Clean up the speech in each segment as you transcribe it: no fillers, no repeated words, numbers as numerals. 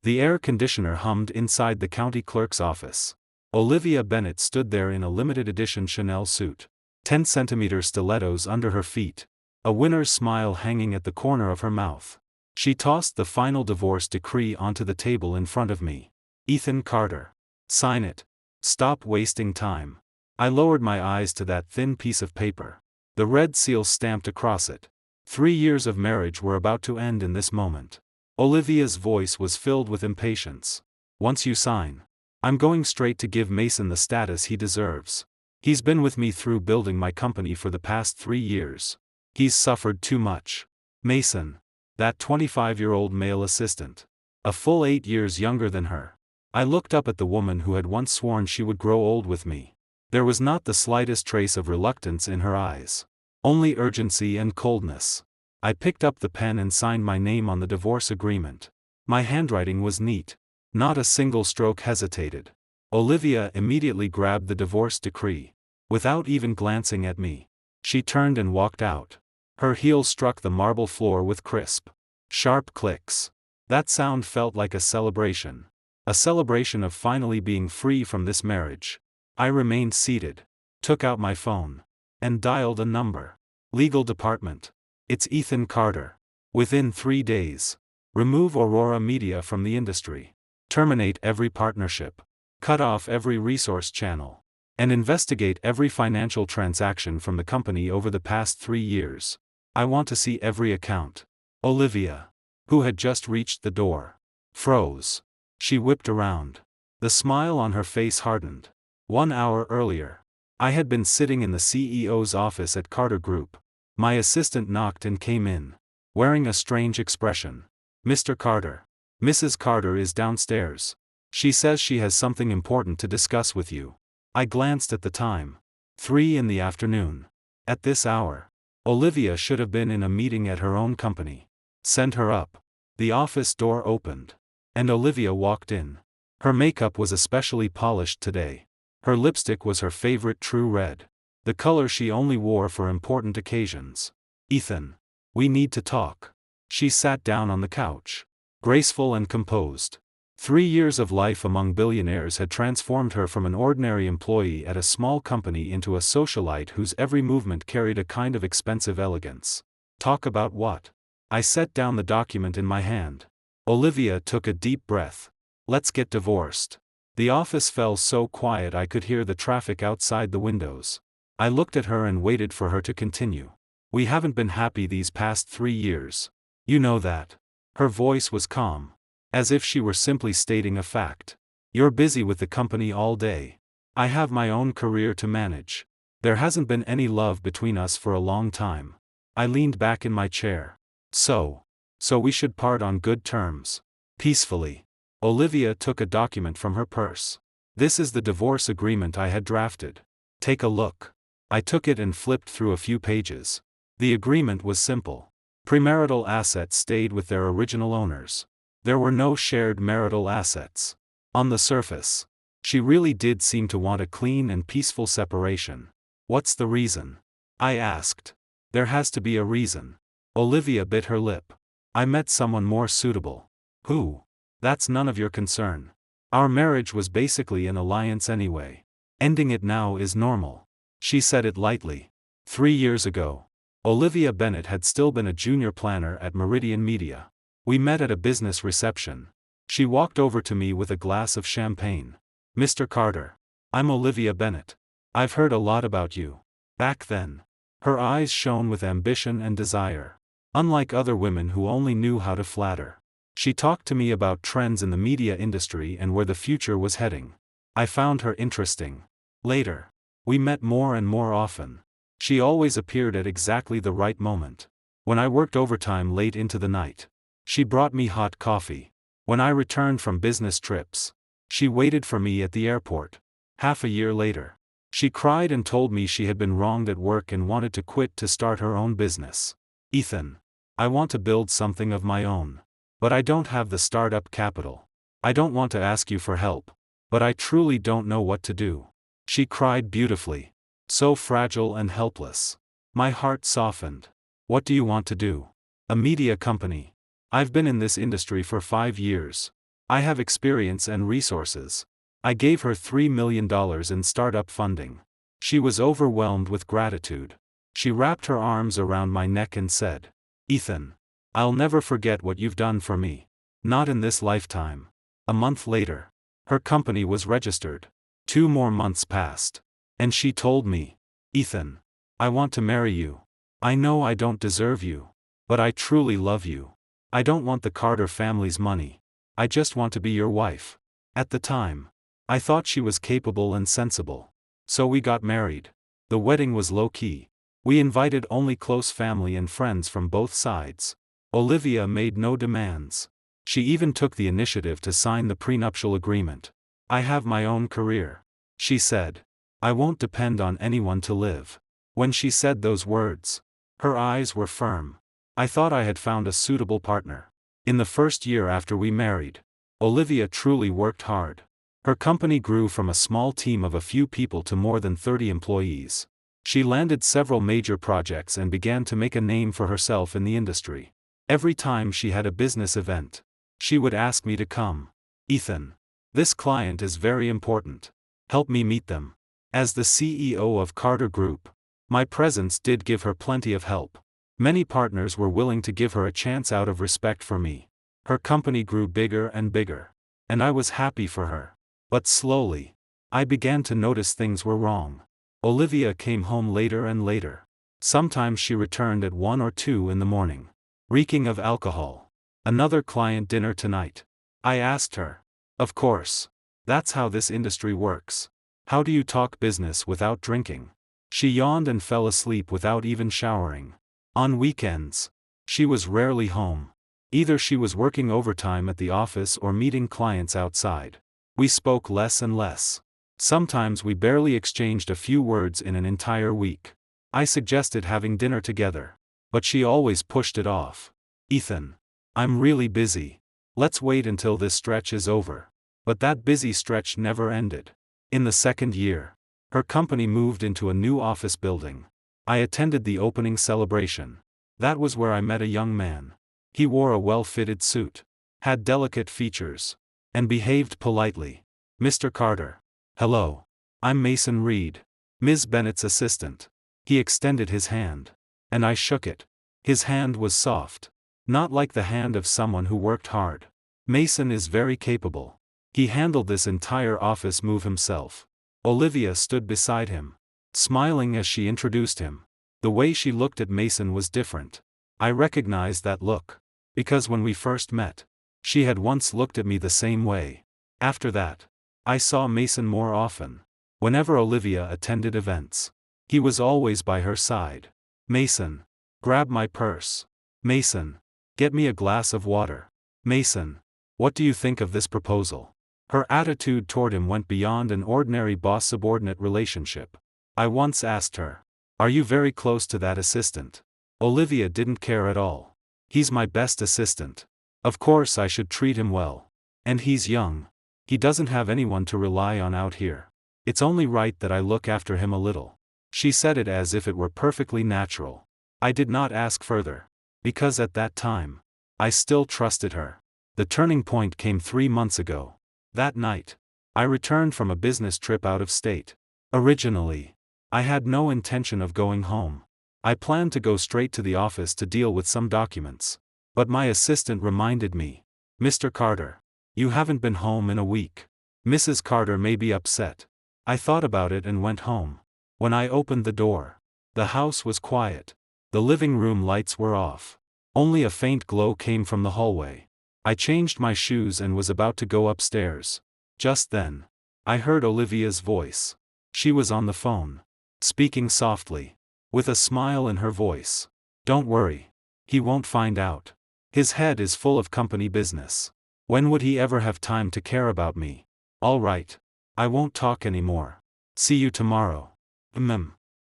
The air conditioner hummed inside the county clerk's office. Olivia Bennet stood there in a limited edition Chanel suit. 10-centimeter stilettos under her feet. A winner's smile hanging at the corner of her mouth. She tossed the final divorce decree onto the table in front of me. Ethan Carter. Sign it. Stop wasting time. I lowered my eyes to that thin piece of paper. The red seal stamped across it. 3 years of marriage were about to end in this moment. Olivia's voice was filled with impatience. Once you sign, I'm going straight to give Mason the status he deserves. He's been with me through building my company for the past 3 years. He's suffered too much. Mason. That 25-year-old male assistant. A full 8 years younger than her. I looked up at the woman who had once sworn she would grow old with me. There was not the slightest trace of reluctance in her eyes. Only urgency and coldness. I picked up the pen and signed my name on the divorce agreement. My handwriting was neat. Not a single stroke hesitated. Olivia immediately grabbed the divorce decree. Without even glancing at me, she turned and walked out. Her heels struck the marble floor with crisp, sharp clicks. That sound felt like a celebration. A celebration of finally being free from this marriage. I remained seated, took out my phone, and dialed a number. Legal department. It's Ethan Carter. Within 3 days. Remove Aurora Media from the industry. Terminate every partnership. Cut off every resource channel. And investigate every financial transaction from the company over the past 3 years. I want to see every account. Olivia, who had just reached the door, froze. She whipped around. The smile on her face hardened. 1 hour earlier, I had been sitting in the CEO's office at Carter Group. My assistant knocked and came in, wearing a strange expression. Mr. Carter. Mrs. Carter is downstairs. She says she has something important to discuss with you. I glanced at the time. 3 in the afternoon. At this hour, Olivia should have been in a meeting at her own company. Send her up. The office door opened. And Olivia walked in. Her makeup was especially polished today. Her lipstick was her favorite true red. The color she only wore for important occasions. Ethan. We need to talk. She sat down on the couch. Graceful and composed. 3 years of life among billionaires had transformed her from an ordinary employee at a small company into a socialite whose every movement carried a kind of expensive elegance. Talk about what? I set down the document in my hand. Olivia took a deep breath. Let's get divorced. The office fell so quiet I could hear the traffic outside the windows. I looked at her and waited for her to continue. We haven't been happy these past 3 years. You know that. Her voice was calm, as if she were simply stating a fact. You're busy with the company all day. I have my own career to manage. There hasn't been any love between us for a long time. I leaned back in my chair. So we should part on good terms. Peacefully. Olivia took a document from her purse. This is the divorce agreement I had drafted. Take a look. I took it and flipped through a few pages. The agreement was simple. Premarital assets stayed with their original owners. There were no shared marital assets. On the surface, she really did seem to want a clean and peaceful separation. What's the reason? I asked. There has to be a reason. Olivia bit her lip. I met someone more suitable. Who? That's none of your concern. Our marriage was basically an alliance anyway. Ending it now is normal. She said it lightly. 3 years ago, Olivia Bennet had still been a junior planner at Meridian Media. We met at a business reception. She walked over to me with a glass of champagne. Mr. Carter. I'm Olivia Bennet. I've heard a lot about you. Back then. Her eyes shone with ambition and desire. Unlike other women who only knew how to flatter. She talked to me about trends in the media industry and where the future was heading. I found her interesting. Later, we met more and more often. She always appeared at exactly the right moment. When I worked overtime late into the night, she brought me hot coffee. When I returned from business trips, she waited for me at the airport. Half a year later, she cried and told me she had been wronged at work and wanted to quit to start her own business. Ethan, I want to build something of my own. But I don't have the startup capital. I don't want to ask you for help. But I truly don't know what to do. She cried beautifully. So fragile and helpless. My heart softened. What do you want to do? A media company. I've been in this industry for 5 years. I have experience and resources. I gave her $3 million in startup funding. She was overwhelmed with gratitude. She wrapped her arms around my neck and said, "Ethan, I'll never forget what you've done for me. Not in this lifetime." A month later, her company was registered. 2 more months passed. And she told me, "Ethan, I want to marry you. I know I don't deserve you. But I truly love you. I don't want the Carter family's money. I just want to be your wife." At the time, I thought she was capable and sensible. So we got married. The wedding was low-key. We invited only close family and friends from both sides. Olivia made no demands. She even took the initiative to sign the prenuptial agreement. "I have my own career," she said. "I won't depend on anyone to live." When she said those words, her eyes were firm. I thought I had found a suitable partner. In the first year after we married, Olivia truly worked hard. Her company grew from a small team of a few people to more than 30 employees. She landed several major projects and began to make a name for herself in the industry. Every time she had a business event, she would ask me to come. "Ethan, this client is very important. Help me meet them." As the CEO of Carter Group, my presence did give her plenty of help. Many partners were willing to give her a chance out of respect for me. Her company grew bigger and bigger. And I was happy for her. But slowly, I began to notice things were wrong. Olivia came home later and later. Sometimes she returned at 1 or 2 in the morning, reeking of alcohol. "Another client dinner tonight?" I asked her. "Of course. That's how this industry works. How do you talk business without drinking?" She yawned and fell asleep without even showering. On weekends, she was rarely home. Either she was working overtime at the office or meeting clients outside. We spoke less and less. Sometimes we barely exchanged a few words in an entire week. I suggested having dinner together, but she always pushed it off. "Ethan, I'm really busy. Let's wait until this stretch is over." But that busy stretch never ended. In the second year, her company moved into a new office building. I attended the opening celebration. That was where I met a young man. He wore a well-fitted suit, had delicate features, and behaved politely. "Mr. Carter." "Hello. I'm Mason Reed, Ms. Bennett's assistant." He extended his hand. And I shook it. His hand was soft. Not like the hand of someone who worked hard. Mason is very capable. He handled this entire office move himself. Olivia stood beside him, smiling as she introduced him. The way she looked at Mason was different. I recognized that look. Because when we first met, she had once looked at me the same way. After that, I saw Mason more often. Whenever Olivia attended events, he was always by her side. "Mason, grab my purse." "Mason, get me a glass of water." "Mason, what do you think of this proposal?" Her attitude toward him went beyond an ordinary boss-subordinate relationship. I once asked her, "Are you very close to that assistant?" Olivia didn't care at all. "He's my best assistant. Of course I should treat him well. And he's young. He doesn't have anyone to rely on out here. It's only right that I look after him a little." She said it as if it were perfectly natural. I did not ask further. Because at that time, I still trusted her. The turning point came 3 months ago. That night, I returned from a business trip out of state. Originally, I had no intention of going home. I planned to go straight to the office to deal with some documents. But my assistant reminded me, "Mr. Carter, you haven't been home in a week. Mrs. Carter may be upset." I thought about it and went home. When I opened the door, the house was quiet. The living room lights were off. Only a faint glow came from the hallway. I changed my shoes and was about to go upstairs. Just then, I heard Olivia's voice. She was on the phone, speaking softly, with a smile in her voice. "Don't worry. He won't find out. His head is full of company business. When would he ever have time to care about me? All right. I won't talk anymore. See you tomorrow."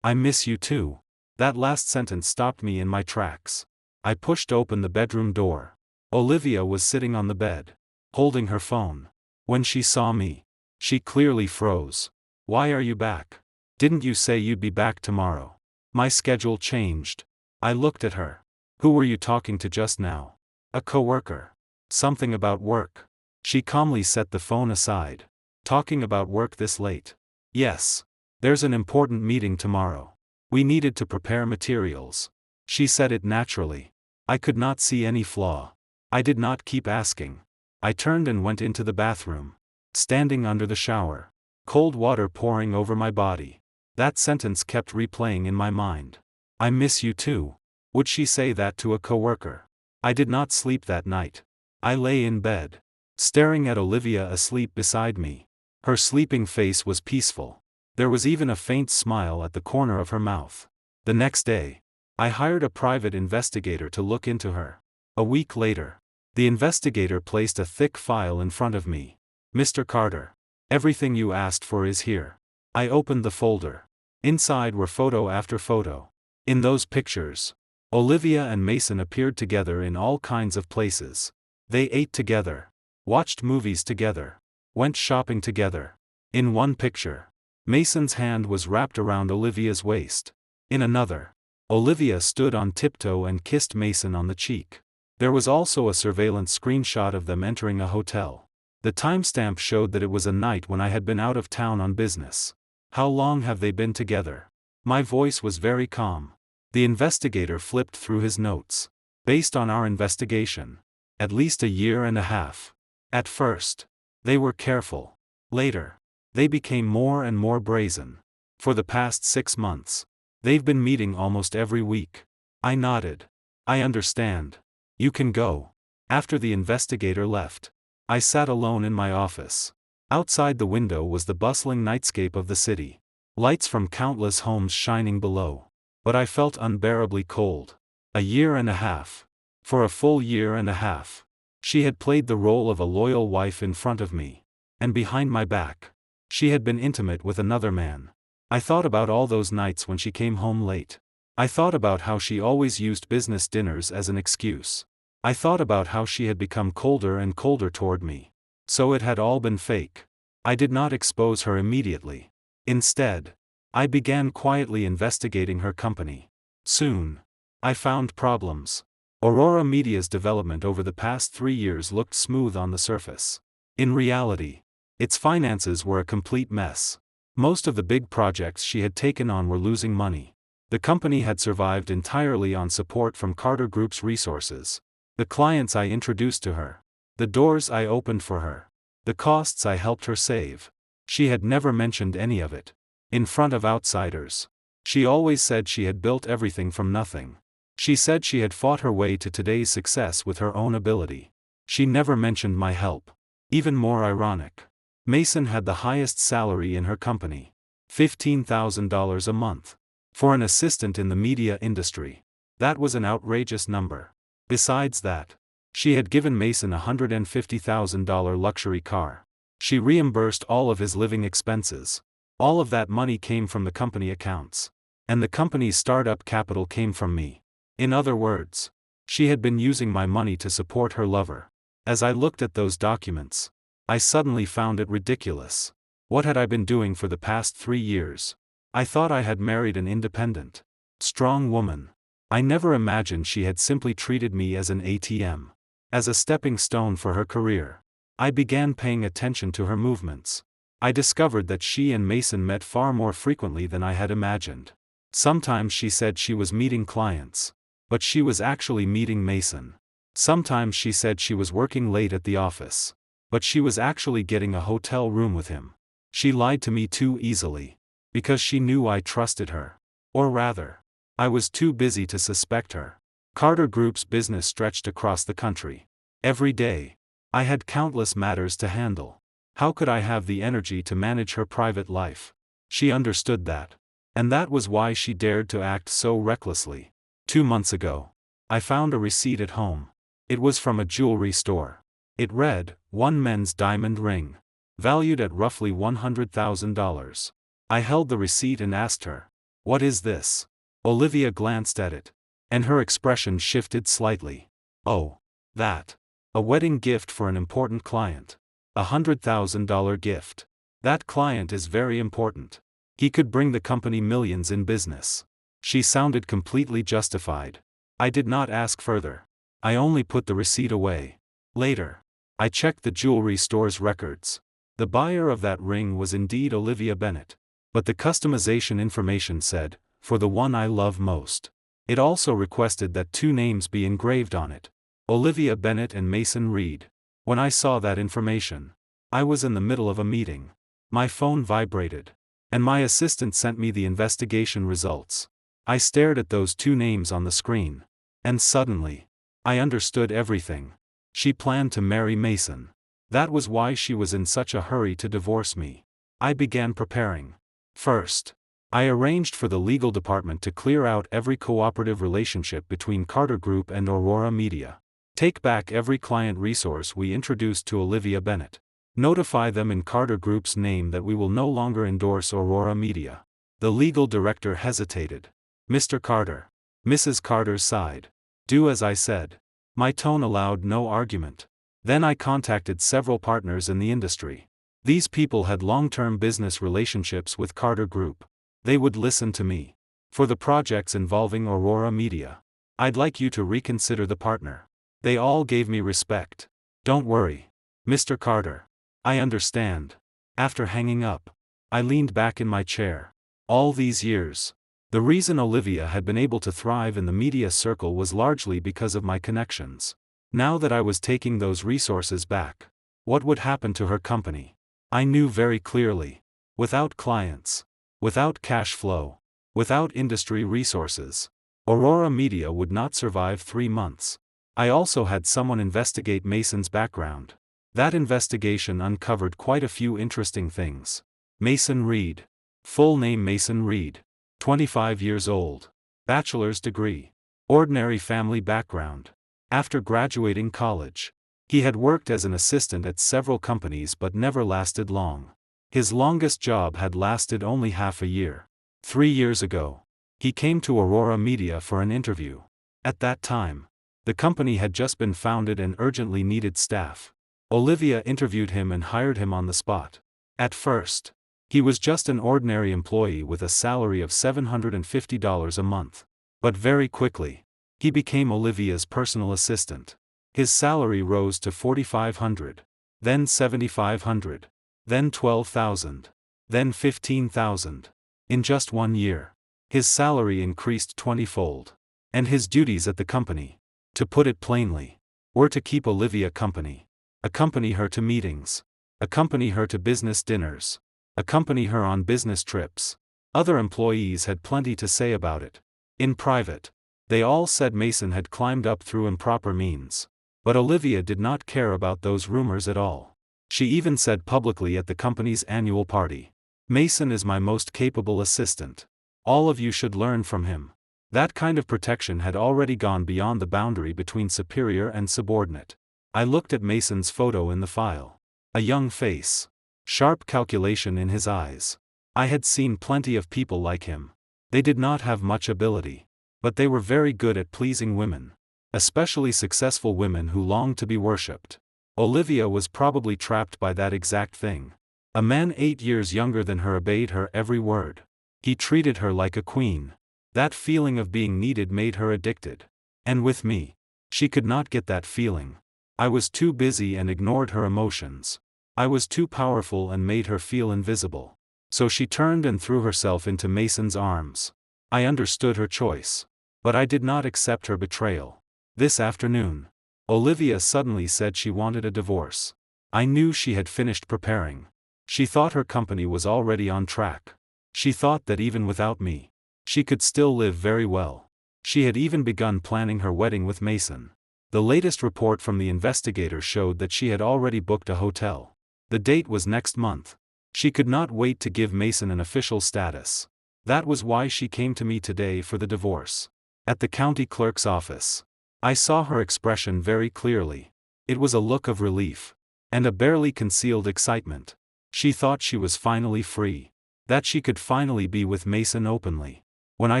I miss you too." That last sentence stopped me in my tracks. I pushed open the bedroom door. Olivia was sitting on the bed, holding her phone. When she saw me, she clearly froze. "Why are you back? Didn't you say you'd be back tomorrow?" "My schedule changed." I looked at her. "Who were you talking to just now?" "A coworker. Something about work." She calmly set the phone aside. Talking about work this late? Yes. There's an important meeting tomorrow. We needed to prepare materials. She said it naturally. I could not see any flaw. I did not keep asking. I turned and went into the bathroom. Standing under the shower. Cold water pouring over my body. That sentence kept replaying in my mind. I miss you too. Would she say that to a coworker? I did not sleep that night. I lay in bed, staring at Olivia asleep beside me. Her sleeping face was peaceful. There was even a faint smile at the corner of her mouth. The next day, I hired a private investigator to look into her. A week later, the investigator placed a thick file in front of me. Mr. Carter, everything you asked for is here. I opened the folder. Inside were photo after photo. In those pictures, Olivia and Mason appeared together in all kinds of places. They ate together, watched movies together, went shopping together. In one picture, Mason's hand was wrapped around Olivia's waist. In another, Olivia stood on tiptoe and kissed Mason on the cheek. There was also a surveillance screenshot of them entering a hotel. The timestamp showed that it was a night when I had been out of town on business. How long have they been together? My voice was very calm. The investigator flipped through his notes. Based on our investigation, at least a year and a half. At first, they were careful. Later, they became more and more brazen. For the past 6 months, they've been meeting almost every week. I nodded. I understand. You can go. After the investigator left, I sat alone in my office. Outside the window was the bustling nightscape of the city. Lights from countless homes shining below. But I felt unbearably cold. A year and a half. For a full year and a half. She had played the role of a loyal wife in front of me. And behind my back, she had been intimate with another man. I thought about all those nights when she came home late. I thought about how she always used business dinners as an excuse. I thought about how she had become colder and colder toward me. So it had all been fake. I did not expose her immediately. Instead, I began quietly investigating her company. Soon, I found problems. Aurora Media's development over the past 3 years looked smooth on the surface. In reality, its finances were a complete mess. Most of the big projects she had taken on were losing money. The company had survived entirely on support from Carter Group's resources. The clients I introduced to her. The doors I opened for her. The costs I helped her save. She had never mentioned any of it. In front of outsiders. She always said she had built everything from nothing. She said she had fought her way to today's success with her own ability. She never mentioned my help. Even more ironic. Mason had the highest salary in her company. $15,000 a month. For an assistant in the media industry. That was an outrageous number. Besides that, she had given Mason a $150,000 luxury car. She reimbursed all of his living expenses. All of that money came from the company accounts. And the company's startup capital came from me. In other words, she had been using my money to support her lover. As I looked at those documents, I suddenly found it ridiculous. What had I been doing for the past 3 years? I thought I had married an independent, strong woman. I never imagined she had simply treated me as an ATM. As a stepping stone for her career. I began paying attention to her movements. I discovered that she and Mason met far more frequently than I had imagined. Sometimes she said she was meeting clients. But she was actually meeting Mason. Sometimes she said she was working late at the office. But she was actually getting a hotel room with him. She lied to me too easily. Because she knew I trusted her. Or rather, I was too busy to suspect her. Carter Group's business stretched across the country. Every day, I had countless matters to handle. How could I have the energy to manage her private life? She understood that. And that was why she dared to act so recklessly. 2 months ago, I found a receipt at home. It was from a jewelry store. It read, "One men's diamond ring. Valued at roughly $100,000. I held the receipt and asked her, "What is this?" Olivia glanced at it. And her expression shifted slightly. "Oh, that. A wedding gift for an important client. $100,000 gift. That client is very important. He could bring the company millions in business." She sounded completely justified. I did not ask further. I only put the receipt away. Later, I checked the jewelry store's records. The buyer of that ring was indeed Olivia Bennet. But the customization information said, "For the one I love most." It also requested that 2 names be engraved on it: Olivia Bennet and Mason Reed. When I saw that information, I was in the middle of a meeting. My phone vibrated, and my assistant sent me the investigation results. I stared at those 2 names on the screen, and suddenly, I understood everything. She planned to marry Mason. That was why she was in such a hurry to divorce me. I began preparing. First, I arranged for the legal department to clear out every cooperative relationship between Carter Group and Aurora Media. Take back every client resource we introduced to Olivia Bennet. Notify them in Carter Group's name that we will no longer endorse Aurora Media. The legal director hesitated. "Mr. Carter." Mrs. Carter sighed. "Do as I said." My tone allowed no argument. Then I contacted several partners in the industry. These people had long-term business relationships with Carter Group. They would listen to me. "For the projects involving Aurora Media, I'd like you to reconsider the partner." They all gave me respect. "Don't worry, Mr. Carter. I understand." After hanging up, I leaned back in my chair. All these years, the reason Olivia had been able to thrive in the media circle was largely because of my connections. Now that I was taking those resources back, what would happen to her company? I knew very clearly. Without clients, without cash flow, without industry resources, Aurora Media would not survive 3 months. I also had someone investigate Mason's background. That investigation uncovered quite a few interesting things. Mason Reed. Full name Mason Reed. 25 years old. Bachelor's degree. Ordinary family background. After graduating college, he had worked as an assistant at several companies but never lasted long. His longest job had lasted only half a year. 3 years ago, he came to Aurora Media for an interview. At that time, the company had just been founded and urgently needed staff. Olivia interviewed him and hired him on the spot. At first, he was just an ordinary employee with a salary of $750 a month. But very quickly, he became Olivia's personal assistant. His salary rose to $4,500, then $7,500, then $12,000, then $15,000. In just 1 year, his salary increased 20-fold. And his duties at the company, to put it plainly, were to keep Olivia company. Accompany her to meetings. Accompany her to business dinners. Accompany her on business trips. Other employees had plenty to say about it. In private, they all said Mason had climbed up through improper means. But Olivia did not care about those rumors at all. She even said publicly at the company's annual party, "Mason is my most capable assistant. All of you should learn from him." That kind of protection had already gone beyond the boundary between superior and subordinate. I looked at Mason's photo in the file. A young face. Sharp calculation in his eyes. I had seen plenty of people like him. They did not have much ability, but they were very good at pleasing women. Especially successful women who longed to be worshipped. Olivia was probably trapped by that exact thing. A man 8 years younger than her obeyed her every word. He treated her like a queen. That feeling of being needed made her addicted. And with me, she could not get that feeling. I was too busy and ignored her emotions. I was too powerful and made her feel invisible. So she turned and threw herself into Mason's arms. I understood her choice. But I did not accept her betrayal. This afternoon, Olivia suddenly said she wanted a divorce. I knew she had finished preparing. She thought her company was already on track. She thought that even without me, she could still live very well. She had even begun planning her wedding with Mason. The latest report from the investigator showed that she had already booked a hotel. The date was next month. She could not wait to give Mason an official status. That was why she came to me today for the divorce. At the county clerk's office, I saw her expression very clearly. It was a look of relief. And a barely concealed excitement. She thought she was finally free. That she could finally be with Mason openly. When I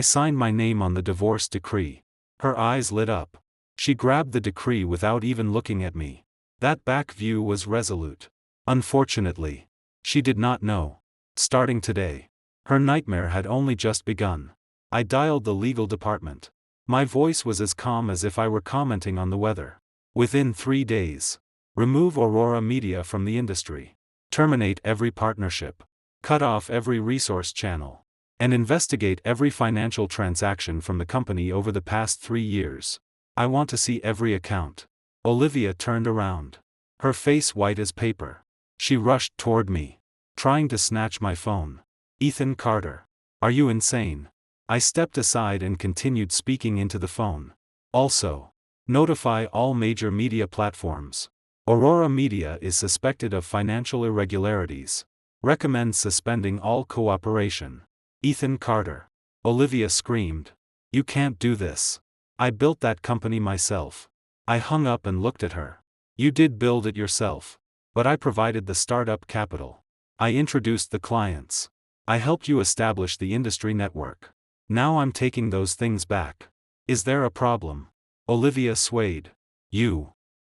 signed my name on the divorce decree, her eyes lit up. She grabbed the decree without even looking at me. That back view was resolute. Unfortunately, she did not know. Starting today, her nightmare had only just begun. I dialed the legal department. My voice was as calm as if I were commenting on the weather. Within 3 days, Remove Aurora Media from the industry. Terminate every partnership. Cut off every resource channel. And investigate every financial transaction from the company over the past 3 years. I want to see every account. Olivia turned around. Her face white as paper. She rushed toward me, trying to snatch my phone. Ethan Carter. Are you insane? I stepped aside and continued speaking into the phone. Also, notify all major media platforms. Aurora Media is suspected of financial irregularities. Recommend suspending all cooperation. Ethan Carter. Olivia screamed. You can't do this. I built that company myself. I hung up and looked at her. You did build it yourself. But I provided the startup capital. I introduced the clients. I helped you establish the industry network. Now I'm taking those things back. Is there a problem? Olivia swayed.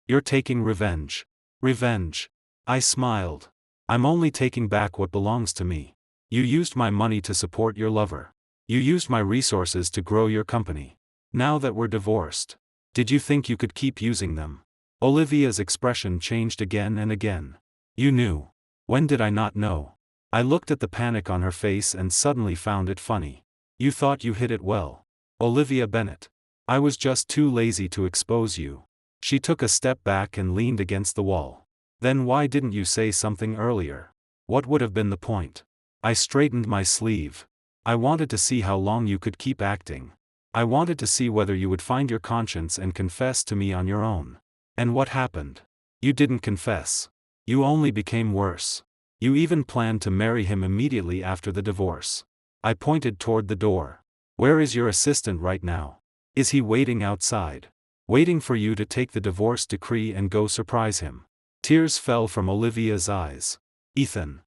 You're taking revenge. Revenge. I smiled. I'm only taking back what belongs to me. You used my money to support your lover. You used my resources to grow your company. Now that we're divorced, did you think you could keep using them? Olivia's expression changed again and again. You knew. When did I not know? I looked at the panic on her face and suddenly found it funny. You thought you hid it well. Olivia Bennett. I was just too lazy to expose you. She took a step back and leaned against the wall. Then why didn't you say something earlier? What would have been the point? I straightened my sleeve. I wanted to see how long you could keep acting. I wanted to see whether you would find your conscience and confess to me on your own. And what happened? You didn't confess. You only became worse. You even planned to marry him immediately after the divorce. I pointed toward the door. Where is your assistant right now? Is he waiting outside? Waiting for you to take the divorce decree and go surprise him. Tears fell from Olivia's eyes. Ethan.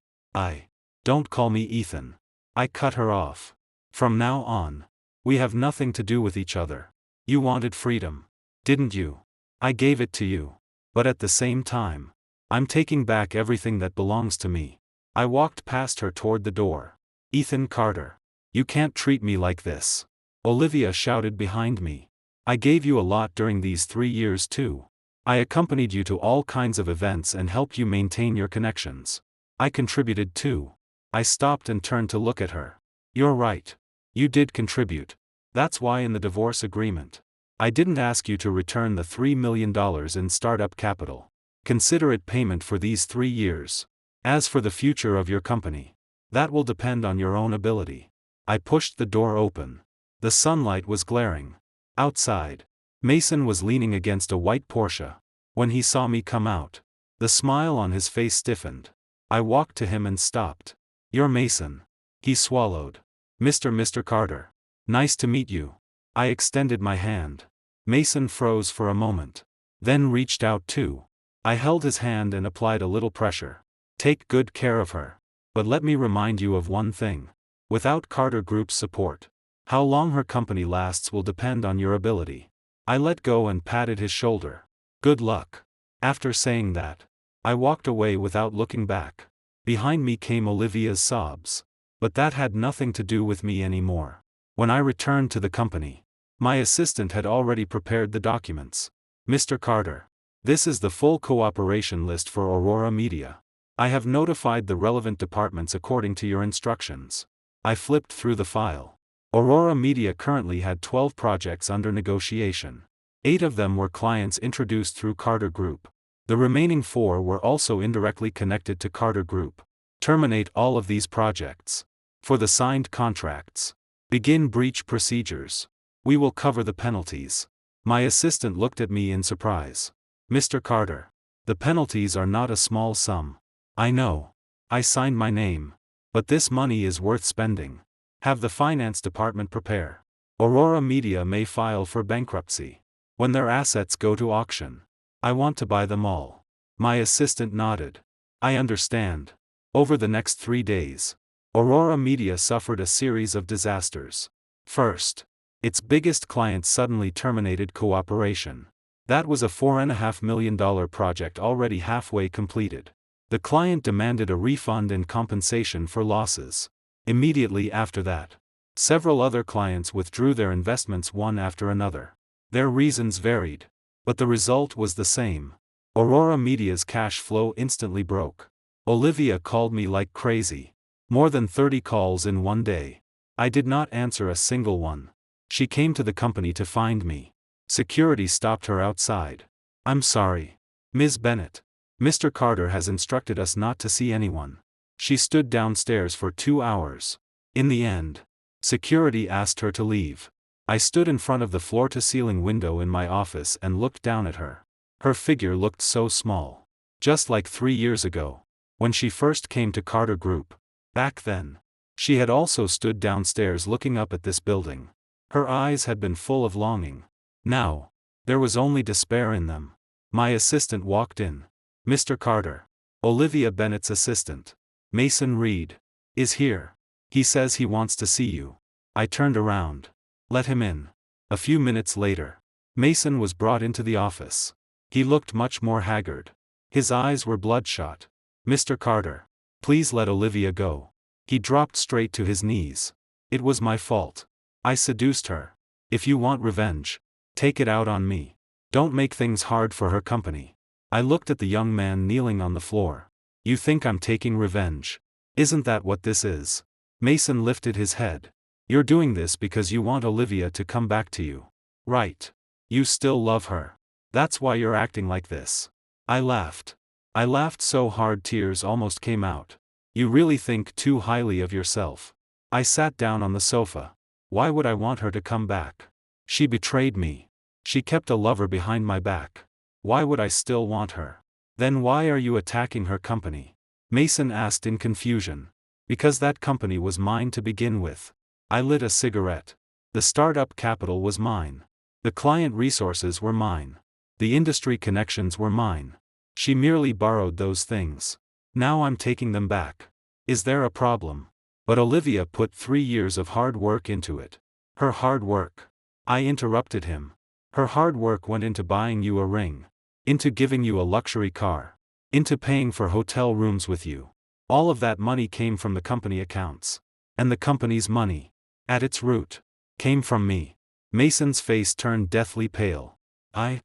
Don't call me Ethan. I cut her off. From now on, we have nothing to do with each other. You wanted freedom, didn't you? I gave it to you. But at the same time, I'm taking back everything that belongs to me. I walked past her toward the door. Ethan Carter. You can't treat me like this. Olivia shouted behind me. I gave you a lot during these 3 years too. I accompanied you to all kinds of events and helped you maintain your connections. I contributed too. I stopped and turned to look at her. You're right. You did contribute. That's why in the divorce agreement, I didn't ask you to return the $3 million in startup capital. Consider it payment for these 3 years. As for the future of your company, that will depend on your own ability. I pushed the door open. The sunlight was glaring. Outside, Mason was leaning against a white Porsche. When he saw me come out, the smile on his face stiffened. I walked to him and stopped. You're Mason. He swallowed. Mr. Carter. Nice to meet you. I extended my hand. Mason froze for a moment. Then reached out too. I held his hand and applied a little pressure. Take good care of her. But let me remind you of one thing. Without Carter Group's support, how long her company lasts will depend on your ability. I let go and patted his shoulder. Good luck. After saying that, I walked away without looking back. Behind me came Olivia's sobs. But that had nothing to do with me anymore. When I returned to the company, my assistant had already prepared the documents. Mr. Carter. This is the full cooperation list for Aurora Media. I have notified the relevant departments according to your instructions. I flipped through the file. Aurora Media currently had 12 projects under negotiation. 8 of them were clients introduced through Carter Group. The remaining 4 were also indirectly connected to Carter Group. Terminate all of these projects. For the signed contracts, begin breach procedures. We will cover the penalties. My assistant looked at me in surprise. Mr. Carter, the penalties are not a small sum. I know. I signed my name. But this money is worth spending. Have the finance department prepare. Aurora Media may file for bankruptcy. When their assets go to auction, I want to buy them all. My assistant nodded. I understand. Over the next 3 days, Aurora Media suffered a series of disasters. First, its biggest client suddenly terminated cooperation. That was a $4.5 million project already halfway completed. The client demanded a refund and compensation for losses. Immediately after that, several other clients withdrew their investments one after another. Their reasons varied, but the result was the same. Aurora Media's cash flow instantly broke. Olivia called me like crazy. More than 30 calls in one day. I did not answer a single one. She came to the company to find me. Security stopped her outside. I'm sorry, Ms. Bennett. Mr. Carter has instructed us not to see anyone. She stood downstairs for 2 hours. In the end, security asked her to leave. I stood in front of the floor-to-ceiling window in my office and looked down at her. Her figure looked so small. Just like 3 years ago, when she first came to Carter Group. Back then, she had also stood downstairs looking up at this building. Her eyes had been full of longing. Now, there was only despair in them. My assistant walked in. Mr. Carter, Olivia Bennett's assistant, Mason Reed, is here. He says he wants to see you. I turned around. Let him in. A few minutes later, Mason was brought into the office. He looked much more haggard. His eyes were bloodshot. Mr. Carter, please let Olivia go. He dropped straight to his knees. It was my fault. I seduced her. If you want revenge, take it out on me. Don't make things hard for her company. I looked at the young man kneeling on the floor. You think I'm taking revenge? Isn't that what this is? Mason lifted his head. You're doing this because you want Olivia to come back to you. Right. You still love her. That's why you're acting like this. I laughed. I laughed so hard tears almost came out. You really think too highly of yourself. I sat down on the sofa. Why would I want her to come back? She betrayed me. She kept a lover behind my back. Why would I still want her? Then why are you attacking her company? Mason asked in confusion. Because that company was mine to begin with. I lit a cigarette. The startup capital was mine. The client resources were mine. The industry connections were mine. She merely borrowed those things. Now I'm taking them back. Is there a problem? But Olivia put 3 years of hard work into it. Her hard work. I interrupted him. Her hard work went into buying you a ring. Into giving you a luxury car. Into paying for hotel rooms with you. All of that money came from the company accounts. And the company's money, at its root, came from me. Mason's face turned deathly pale.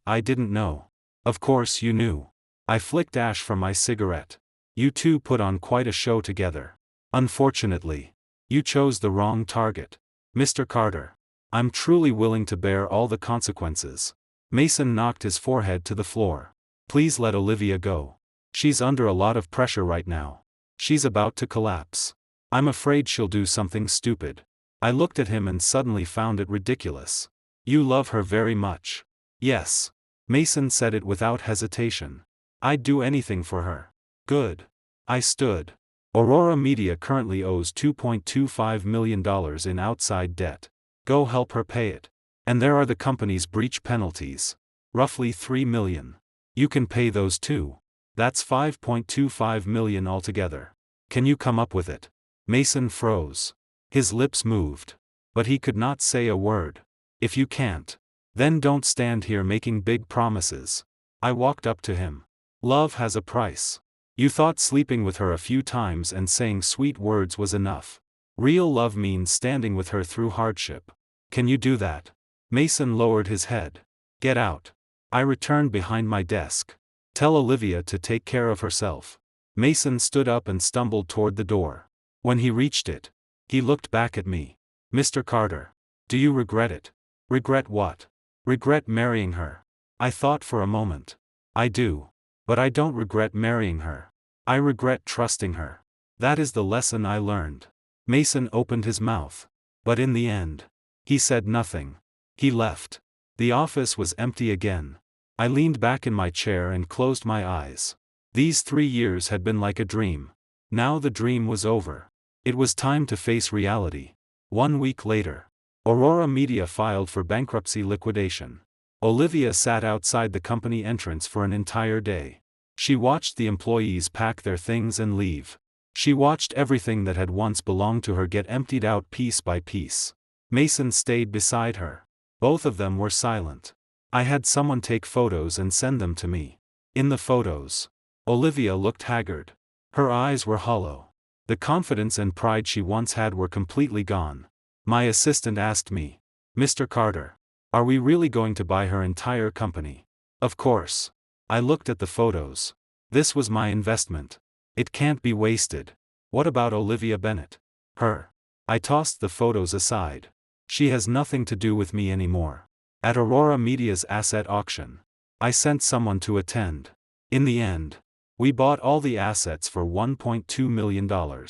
I didn't know. Of course you knew. I flicked ash from my cigarette. You two put on quite a show together. Unfortunately, you chose the wrong target. Mr. Carter, I'm truly willing to bear all the consequences. Mason knocked his forehead to the floor. Please let Olivia go. She's under a lot of pressure right now. She's about to collapse. I'm afraid she'll do something stupid. I looked at him and suddenly found it ridiculous. You love her very much. Yes. Mason said it without hesitation. I'd do anything for her. Good. I stood. Aurora Media currently owes $2.25 million in outside debt. Go help her pay it. And there are the company's breach penalties. Roughly $3 million. You can pay those too. That's $5.25 million altogether. Can you come up with it? Mason froze. His lips moved. But he could not say a word. If you can't, then don't stand here making big promises. I walked up to him. Love has a price. You thought sleeping with her a few times and saying sweet words was enough. Real love means standing with her through hardship. Can you do that? Mason lowered his head. Get out. I returned behind my desk. Tell Olivia to take care of herself. Mason stood up and stumbled toward the door. When he reached it, he looked back at me. Mr. Carter, do you regret it? Regret what? Regret marrying her. I thought for a moment. I do. But I don't regret marrying her. I regret trusting her. That is the lesson I learned. Mason opened his mouth. But in the end, he said nothing. He left. The office was empty again. I leaned back in my chair and closed my eyes. These 3 years had been like a dream. Now the dream was over. It was time to face reality. 1 week later, Aurora Media filed for bankruptcy liquidation. Olivia sat outside the company entrance for an entire day. She watched the employees pack their things and leave. She watched everything that had once belonged to her get emptied out piece by piece. Mason stayed beside her. Both of them were silent. I had someone take photos and send them to me. In the photos, Olivia looked haggard. Her eyes were hollow. The confidence and pride she once had were completely gone. My assistant asked me, Mr. Carter, are we really going to buy her entire company? Of course. I looked at the photos. This was my investment. It can't be wasted. What about Olivia Bennet? Her. I tossed the photos aside. She has nothing to do with me anymore. At Aurora Media's asset auction, I sent someone to attend. In the end, we bought all the assets for $1.2 million,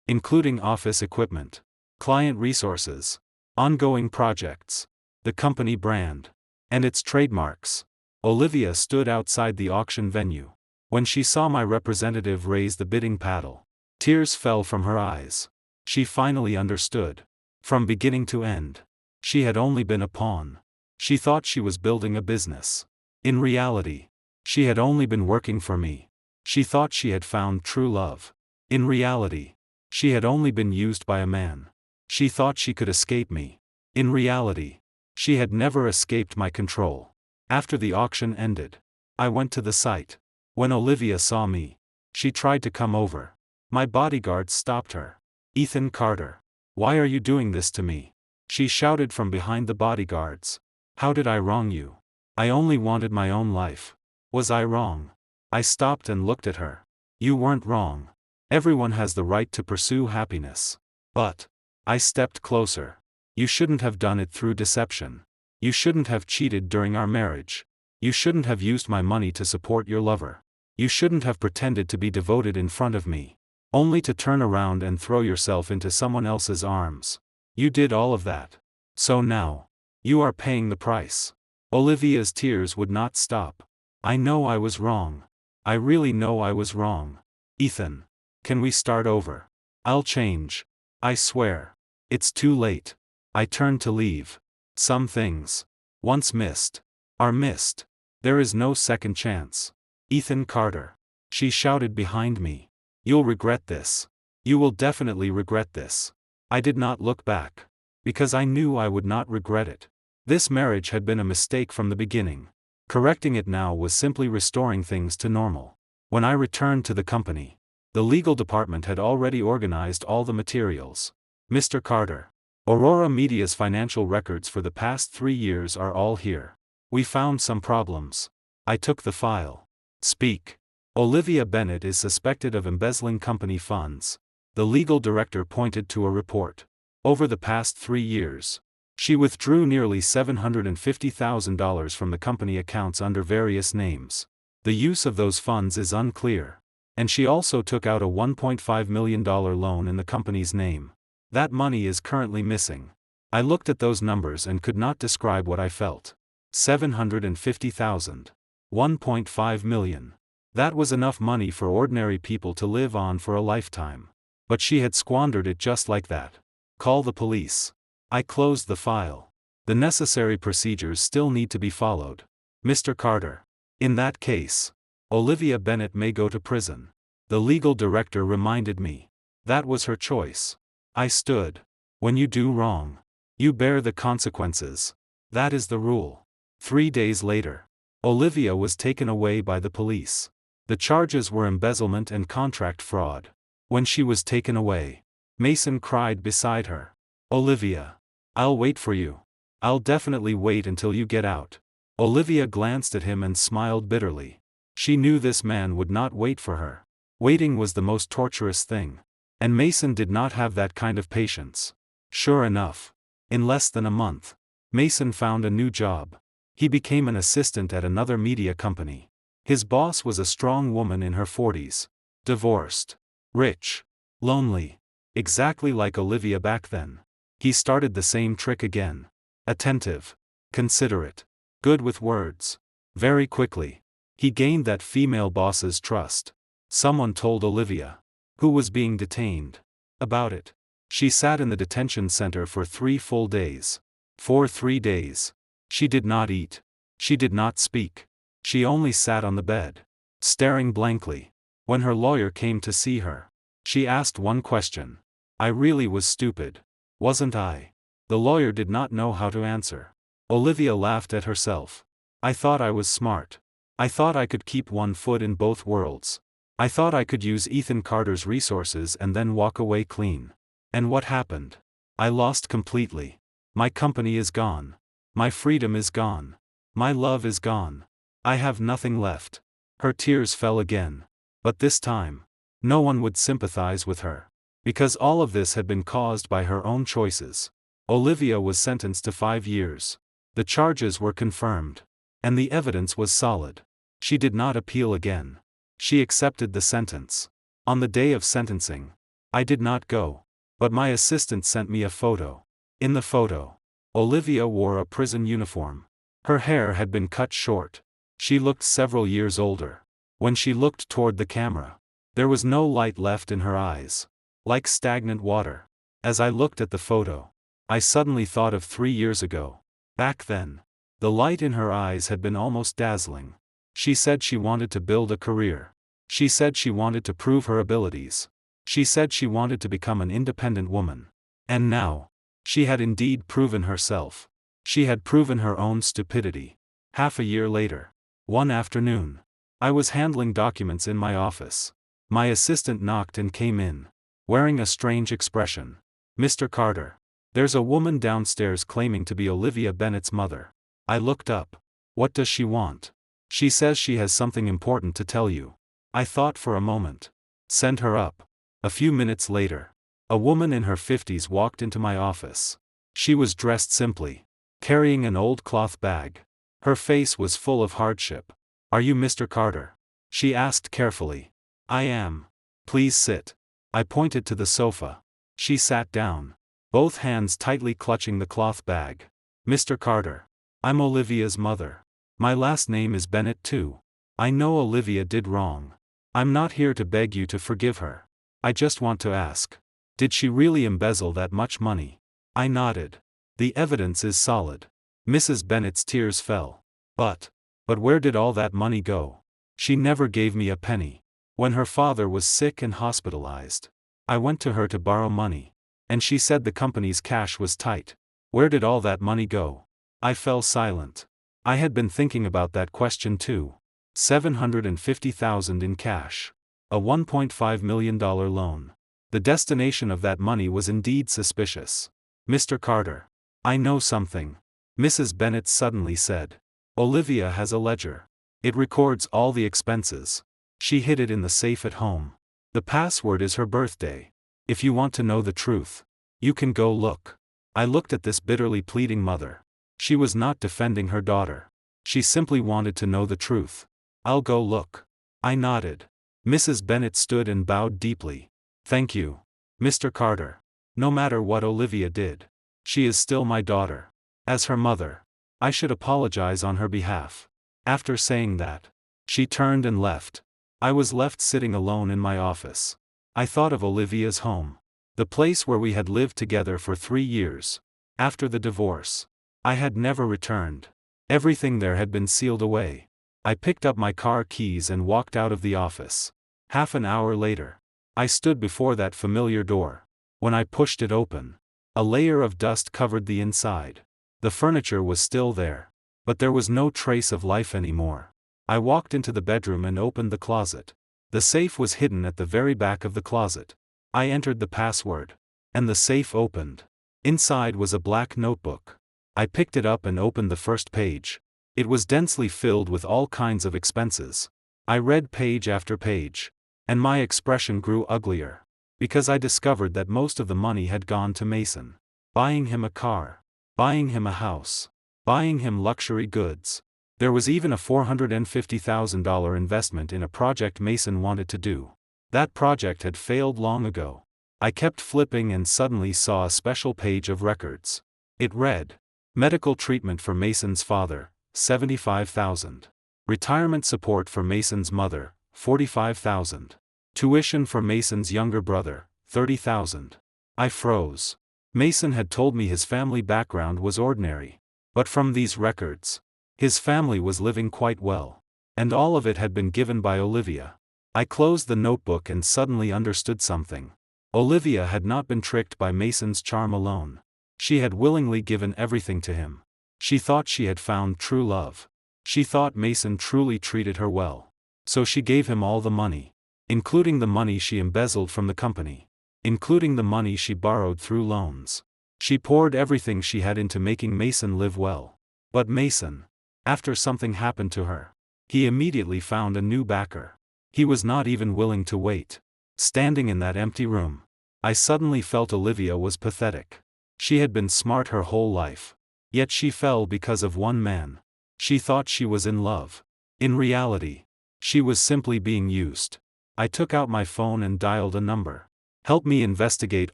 including office equipment, client resources, ongoing projects, the company brand, and its trademarks. Olivia stood outside the auction venue. When she saw my representative raise the bidding paddle, tears fell from her eyes. She finally understood. From beginning to end, she had only been a pawn. She thought she was building a business. In reality, she had only been working for me. She thought she had found true love. In reality, she had only been used by a man. She thought she could escape me. In reality, she had never escaped my control. After the auction ended, I went to the site. When Olivia saw me, she tried to come over. My bodyguard stopped her. "Ethan Carter, why are you doing this to me?" She shouted from behind the bodyguards. "How did I wrong you? I only wanted my own life. Was I wrong?" I stopped and looked at her. "You weren't wrong. Everyone has the right to pursue happiness. But," I stepped closer, "you shouldn't have done it through deception. You shouldn't have cheated during our marriage. You shouldn't have used my money to support your lover. You shouldn't have pretended to be devoted in front of me, only to turn around and throw yourself into someone else's arms. You did all of that. So now, you are paying the price." Olivia's tears would not stop. "I know I was wrong. I really know I was wrong. Ethan, can we start over? I'll change. I swear. It's too late." I turned to leave. Some things, once missed, are missed. There is no second chance. "Ethan Carter," she shouted behind me. "You'll regret this. You will definitely regret this." I did not look back, because I knew I would not regret it. This marriage had been a mistake from the beginning. Correcting it now was simply restoring things to normal. When I returned to the company, the legal department had already organized all the materials. "Mr. Carter, Aurora Media's financial records for the past 3 years are all here. We found some problems." I took the file. "Speak." "Olivia Bennet is suspected of embezzling company funds." The legal director pointed to a report. "Over the past 3 years, she withdrew nearly $750,000 from the company accounts under various names. The use of those funds is unclear. And she also took out a $1.5 million loan in the company's name. That money is currently missing." I looked at those numbers and could not describe what I felt. 750,000. 1.5 million. That was enough money for ordinary people to live on for a lifetime. But she had squandered it just like that. "Call the police." I closed the file. The necessary procedures still need to be followed. "Mr. Carter. In that case, Olivia Bennet may go to prison." The legal director reminded me. That was her choice. I stood. When you do wrong, you bear the consequences. That is the rule. 3 days later, Olivia was taken away by the police. The charges were embezzlement and contract fraud. When she was taken away, Mason cried beside her. "Olivia, I'll wait for you. I'll definitely wait until you get out." Olivia glanced at him and smiled bitterly. She knew this man would not wait for her. Waiting was the most torturous thing. And Mason did not have that kind of patience. Sure enough, in less than a month, Mason found a new job. He became an assistant at another media company. His boss was a strong woman in her 40s. Divorced. Rich. Lonely. Exactly like Olivia back then. He started the same trick again. Attentive. Considerate. Good with words. Very quickly, he gained that female boss's trust. Someone told Olivia, who was being detained, about it. She sat in the detention center for 3 full days. For 3 days. She did not eat. She did not speak. She only sat on the bed, staring blankly. When her lawyer came to see her, she asked one question. I really was stupid, wasn't I? The lawyer did not know how to answer. Olivia laughed at herself. I thought I was smart. I thought I could keep one foot in both worlds. I thought I could use Ethan Carter's resources and then walk away clean. And what happened? I lost completely. My company is gone. My freedom is gone. My love is gone. I have nothing left. Her tears fell again. But this time, no one would sympathize with her. Because all of this had been caused by her own choices. Olivia was sentenced to 5 years. The charges were confirmed. And the evidence was solid. She did not appeal again. She accepted the sentence. On the day of sentencing, I did not go. But my assistant sent me a photo. In the photo, Olivia wore a prison uniform. Her hair had been cut short. She looked several years older. When she looked toward the camera, there was no light left in her eyes. Like stagnant water. As I looked at the photo, I suddenly thought of 3 years ago. Back then, the light in her eyes had been almost dazzling. She said she wanted to build a career. She said she wanted to prove her abilities. She said she wanted to become an independent woman. And now, she had indeed proven herself. She had proven her own stupidity. Half a year later, one afternoon, I was handling documents in my office. My assistant knocked and came in, wearing a strange expression. "Mr. Carter, there's a woman downstairs claiming to be Olivia Bennett's mother." I looked up. "What does she want?" "She says she has something important to tell you." I thought for a moment. "Send her up." A few minutes later, a woman in her 50s walked into my office. She was dressed simply, carrying an old cloth bag. Her face was full of hardship. "Are you Mr. Carter?" she asked carefully. "I am. Please sit." I pointed to the sofa. She sat down, both hands tightly clutching the cloth bag. "Mr. Carter, I'm Olivia's mother. My last name is Bennett too. I know Olivia did wrong. I'm not here to beg you to forgive her. I just want to ask, did she really embezzle that much money?" I nodded. "The evidence is solid." Mrs. Bennett's tears fell. But where did all that money go? She never gave me a penny. When her father was sick and hospitalized, I went to her to borrow money. And she said the company's cash was tight. Where did all that money go? I fell silent. I had been thinking about that question too. $750,000 in cash. A $1.5 million loan. The destination of that money was indeed suspicious. "Mr. Carter, I know something," Mrs. Bennett suddenly said. "Olivia has a ledger. It records all the expenses. She hid it in the safe at home. The password is her birthday. If you want to know the truth, you can go look." I looked at this bitterly pleading mother. She was not defending her daughter. She simply wanted to know the truth. "I'll go look." I nodded. Mrs. Bennett stood and bowed deeply. "Thank you, Mr. Carter. No matter what Olivia did, she is still my daughter. As her mother, I should apologize on her behalf." After saying that, she turned and left. I was left sitting alone in my office. I thought of Olivia's home. The place where we had lived together for 3 years. After the divorce, I had never returned. Everything there had been sealed away. I picked up my car keys and walked out of the office. Half an hour later, I stood before that familiar door. When I pushed it open, a layer of dust covered the inside. The furniture was still there, but there was no trace of life anymore. I walked into the bedroom and opened the closet. The safe was hidden at the very back of the closet. I entered the password, and the safe opened. Inside was a black notebook. I picked it up and opened the first page. It was densely filled with all kinds of expenses. I read page after page, and my expression grew uglier, because I discovered that most of the money had gone to Mason. Buying him a car, buying him a house, buying him luxury goods. There was even a $450,000 investment in a project Mason wanted to do. That project had failed long ago. I kept flipping and suddenly saw a special page of records. It read, "Medical treatment for Mason's father, $75,000. Retirement support for Mason's mother, $45,000. Tuition for Mason's younger brother, $30,000. I froze. Mason had told me his family background was ordinary. But from these records, his family was living quite well. And all of it had been given by Olivia. I closed the notebook and suddenly understood something. Olivia had not been tricked by Mason's charm alone. She had willingly given everything to him. She thought she had found true love. She thought Mason truly treated her well. So she gave him all the money. Including the money she embezzled from the company. Including the money she borrowed through loans. She poured everything she had into making Mason live well. But Mason, after something happened to her, He immediately found a new backer. He was not even willing to wait. Standing in that empty room, I suddenly felt Olivia was pathetic. She had been smart her whole life. Yet she fell because of one man. She thought she was in love. In reality, she was simply being used. I took out my phone and dialed a number. Help me investigate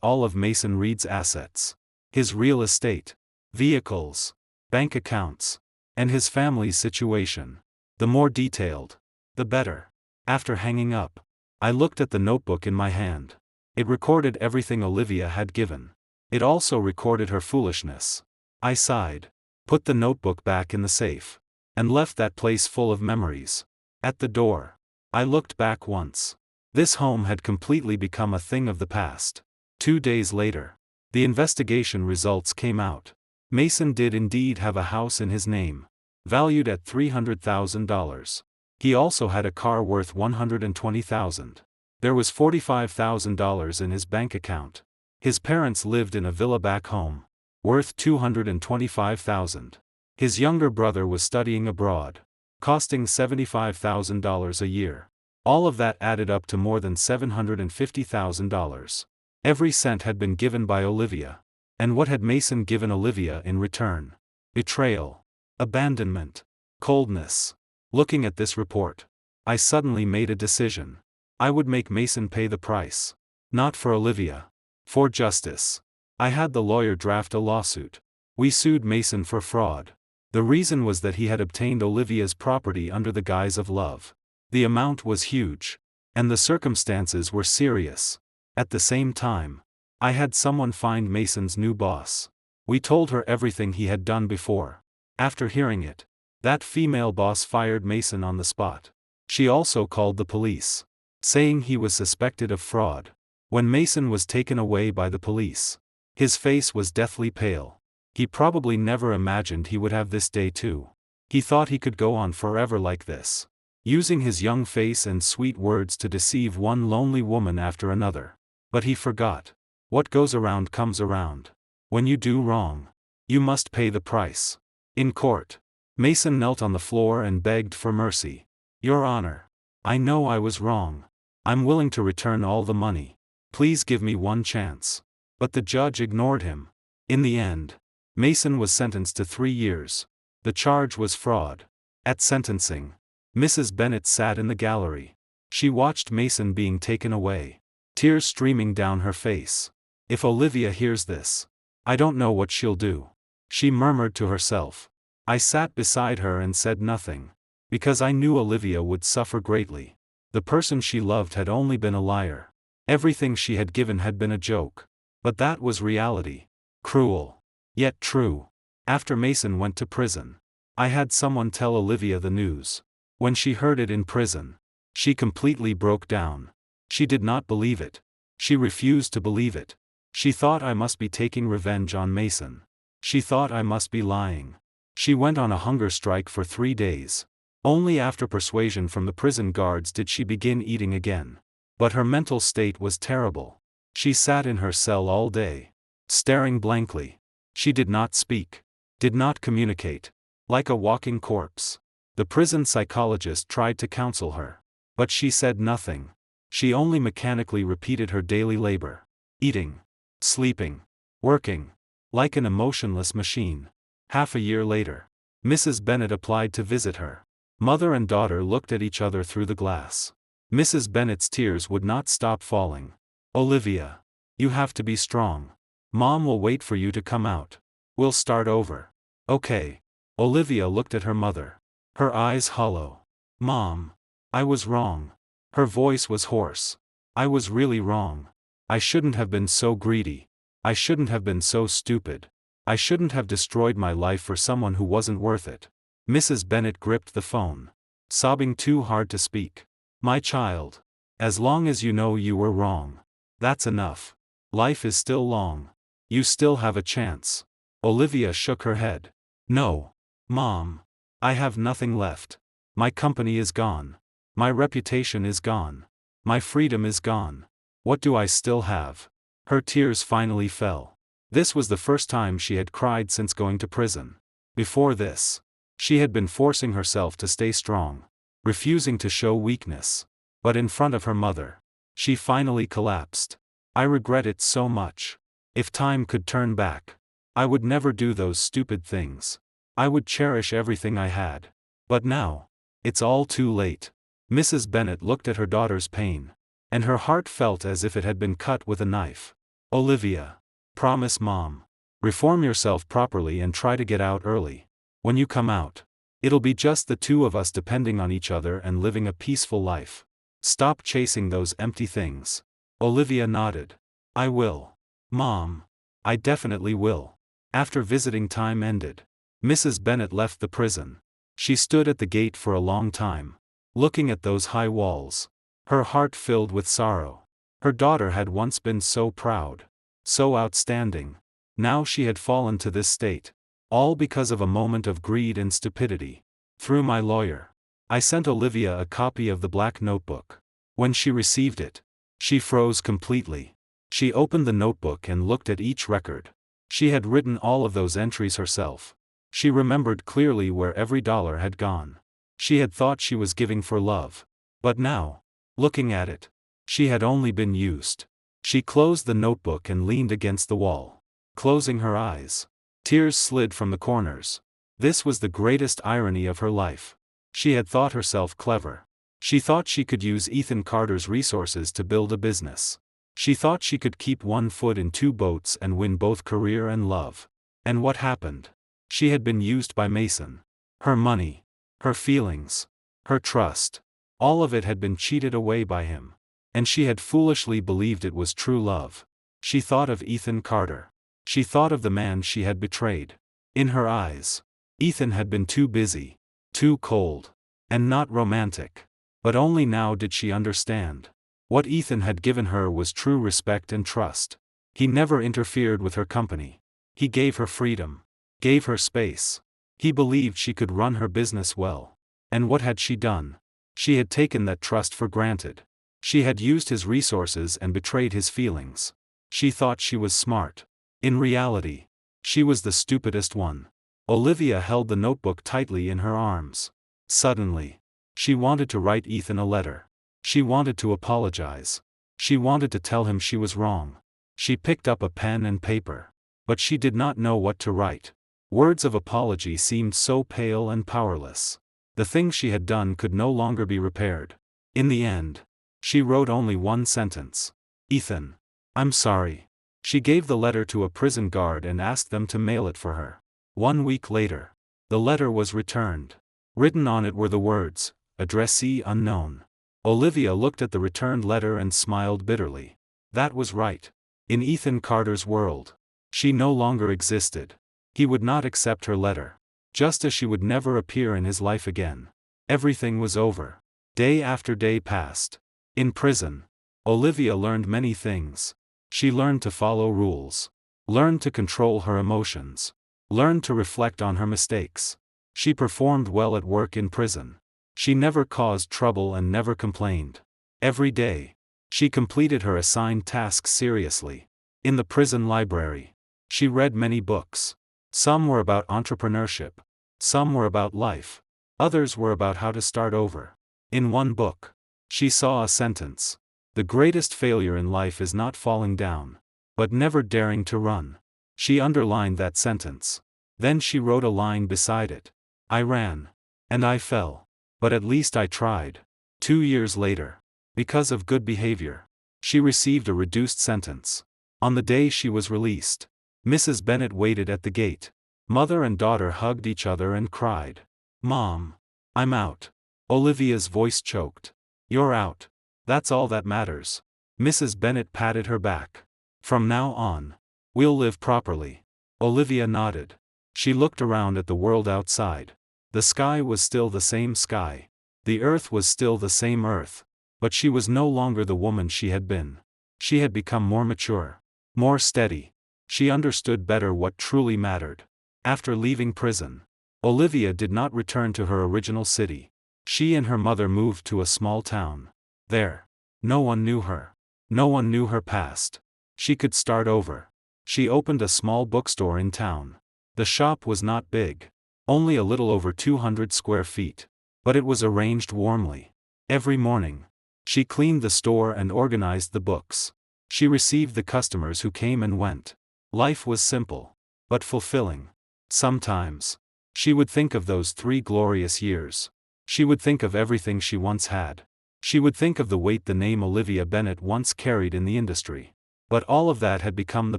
all of Mason Reed's assets. His real estate, vehicles, bank accounts, and his family's situation. The more detailed, the better. After hanging up, I looked at the notebook in my hand. It recorded everything Olivia had given. It also recorded her foolishness. I sighed, put the notebook back in the safe, and left that place full of memories. At the door, I looked back once. This home had completely become a thing of the past. 2 days later, the investigation results came out. Mason did indeed have a house in his name, valued at $300,000. He also had a car worth $120,000. There was $45,000 in his bank account. His parents lived in a villa back home, worth $225,000. His younger brother was studying abroad, costing $75,000 a year. All of that added up to more than $750,000. Every cent had been given by Olivia. And what had Mason given Olivia in return? Betrayal, abandonment, coldness. Looking at this report, I suddenly made a decision. I would make Mason pay the price. Not for Olivia. For justice. I had the lawyer draft a lawsuit. We sued Mason for fraud. The reason was that he had obtained Olivia's property under the guise of love. The amount was huge. And the circumstances were serious. At the same time, I had someone find Mason's new boss. We told her everything he had done before. After hearing it, that female boss fired Mason on the spot. She also called the police, saying he was suspected of fraud. When Mason was taken away by the police, his face was deathly pale. He probably never imagined he would have this day too. He thought he could go on forever like this, using his young face and sweet words to deceive one lonely woman after another. But he forgot. What goes around comes around. When you do wrong, you must pay the price. In court, Mason knelt on the floor and begged for mercy. Your Honor, I know I was wrong. I'm willing to return all the money. Please give me one chance. But the judge ignored him. In the end, Mason was sentenced to 3 years. The charge was fraud. At sentencing, Mrs. Bennett sat in the gallery. She watched Mason being taken away, tears streaming down her face. If Olivia hears this, I don't know what she'll do. She murmured to herself. I sat beside her and said nothing, because I knew Olivia would suffer greatly. The person she loved had only been a liar. Everything she had given had been a joke. But that was reality. Cruel, yet true. After Mason went to prison, I had someone tell Olivia the news. When she heard it in prison, she completely broke down. She did not believe it. She refused to believe it. She thought I must be taking revenge on Mason. She thought I must be lying. She went on a hunger strike for 3 days. Only after persuasion from the prison guards did she begin eating again. But her mental state was terrible. She sat in her cell all day, staring blankly. She did not speak, did not communicate, like a walking corpse. The prison psychologist tried to counsel her, but she said nothing. She only mechanically repeated her daily labor. Eating, sleeping, working, like an emotionless machine. Half a year later, Mrs. Bennett applied to visit her. Mother and daughter looked at each other through the glass. Mrs. Bennett's tears would not stop falling. Olivia, you have to be strong. Mom will wait for you to come out. We'll start over. Okay. Olivia looked at her mother, her eyes hollow. Mom, I was wrong. Her voice was hoarse. I was really wrong. I shouldn't have been so greedy. I shouldn't have been so stupid. I shouldn't have destroyed my life for someone who wasn't worth it. Mrs. Bennett gripped the phone, sobbing too hard to speak. My child, as long as you know you were wrong, that's enough. Life is still long. You still have a chance. Olivia shook her head. No, Mom. I have nothing left. My company is gone. My reputation is gone. My freedom is gone. What do I still have? Her tears finally fell. This was the first time she had cried since going to prison. Before this, she had been forcing herself to stay strong. refusing to show weakness. But in front of her mother, she finally collapsed. I regret it so much. If time could turn back, I would never do those stupid things. I would cherish everything I had. But now, it's all too late. Mrs. Bennet looked at her daughter's pain, and her heart felt as if it had been cut with a knife. Olivia, promise Mom. Reform yourself properly and try to get out early. When you come out, it'll be just the two of us depending on each other and living a peaceful life. Stop chasing those empty things. Olivia nodded. I will. Mom. I definitely will. After visiting time ended, Mrs. Bennet left the prison. She stood at the gate for a long time, looking at those high walls, her heart filled with sorrow. Her daughter had once been so proud, so outstanding. Now she had fallen to this state, all because of a moment of greed and stupidity. Through my lawyer, I sent Olivia a copy of the Black Notebook. When she received it, she froze completely. She opened the notebook and looked at each record. She had written all of those entries herself. She remembered clearly where every dollar had gone. She had thought she was giving for love. But now, looking at it, she had only been used. She closed the notebook and leaned against the wall, closing her eyes. Tears slid from the corners. This was the greatest irony of her life. She had thought herself clever. She thought she could use Ethan Carter's resources to build a business. She thought she could keep one foot in two boats and win both career and love. And what happened? She had been used by Mason. Her money, her feelings, her trust, all of it had been cheated away by him. And she had foolishly believed it was true love. She thought of Ethan Carter. She thought of the man she had betrayed. In her eyes, Ethan had been too busy, too cold, and not romantic. But only now did she understand. What Ethan had given her was true respect and trust. He never interfered with her company. He gave her freedom, gave her space. He believed she could run her business well. And what had she done? She had taken that trust for granted. She had used his resources and betrayed his feelings. She thought she was smart. In reality, she was the stupidest one. Olivia held the notebook tightly in her arms. Suddenly, she wanted to write Ethan a letter. She wanted to apologize. She wanted to tell him she was wrong. She picked up a pen and paper. But she did not know what to write. Words of apology seemed so pale and powerless. The things she had done could no longer be repaired. In the end, she wrote only one sentence. Ethan, I'm sorry. She gave the letter to a prison guard and asked them to mail it for her. 1 week later, the letter was returned. Written on it were the words, addressee unknown. Olivia looked at the returned letter and smiled bitterly. That was right. In Ethan Carter's world, she no longer existed. He would not accept her letter. Just as she would never appear in his life again. Everything was over. Day after day passed. In prison, Olivia learned many things. She learned to follow rules. Learned to control her emotions. Learned to reflect on her mistakes. She performed well at work in prison. She never caused trouble and never complained. Every day, she completed her assigned tasks seriously. In the prison library, she read many books. Some were about entrepreneurship. Some were about life. Others were about how to start over. In one book, she saw a sentence. The greatest failure in life is not falling down, but never daring to run. She underlined that sentence. Then she wrote a line beside it. I ran. And I fell. But at least I tried. 2 years later, because of good behavior, she received a reduced sentence. On the day she was released, Mrs. Bennet waited at the gate. Mother and daughter hugged each other and cried. Mom, I'm out. Olivia's voice choked. You're out. That's all that matters. Mrs. Bennet patted her back. From now on, we'll live properly. Olivia nodded. She looked around at the world outside. The sky was still the same sky. The earth was still the same earth. But she was no longer the woman she had been. She had become more mature, more steady. She understood better what truly mattered. After leaving prison, Olivia did not return to her original city. She and her mother moved to a small town. There, no one knew her. No one knew her past. She could start over. She opened a small bookstore in town. The shop was not big. Only a little over 200 square feet. but it was arranged warmly. Every morning, she cleaned the store and organized the books. She received the customers who came and went. Life was simple, but fulfilling. Sometimes, she would think of those 3 glorious years. She would think of everything she once had. She would think of the weight the name Olivia Bennet once carried in the industry. But all of that had become the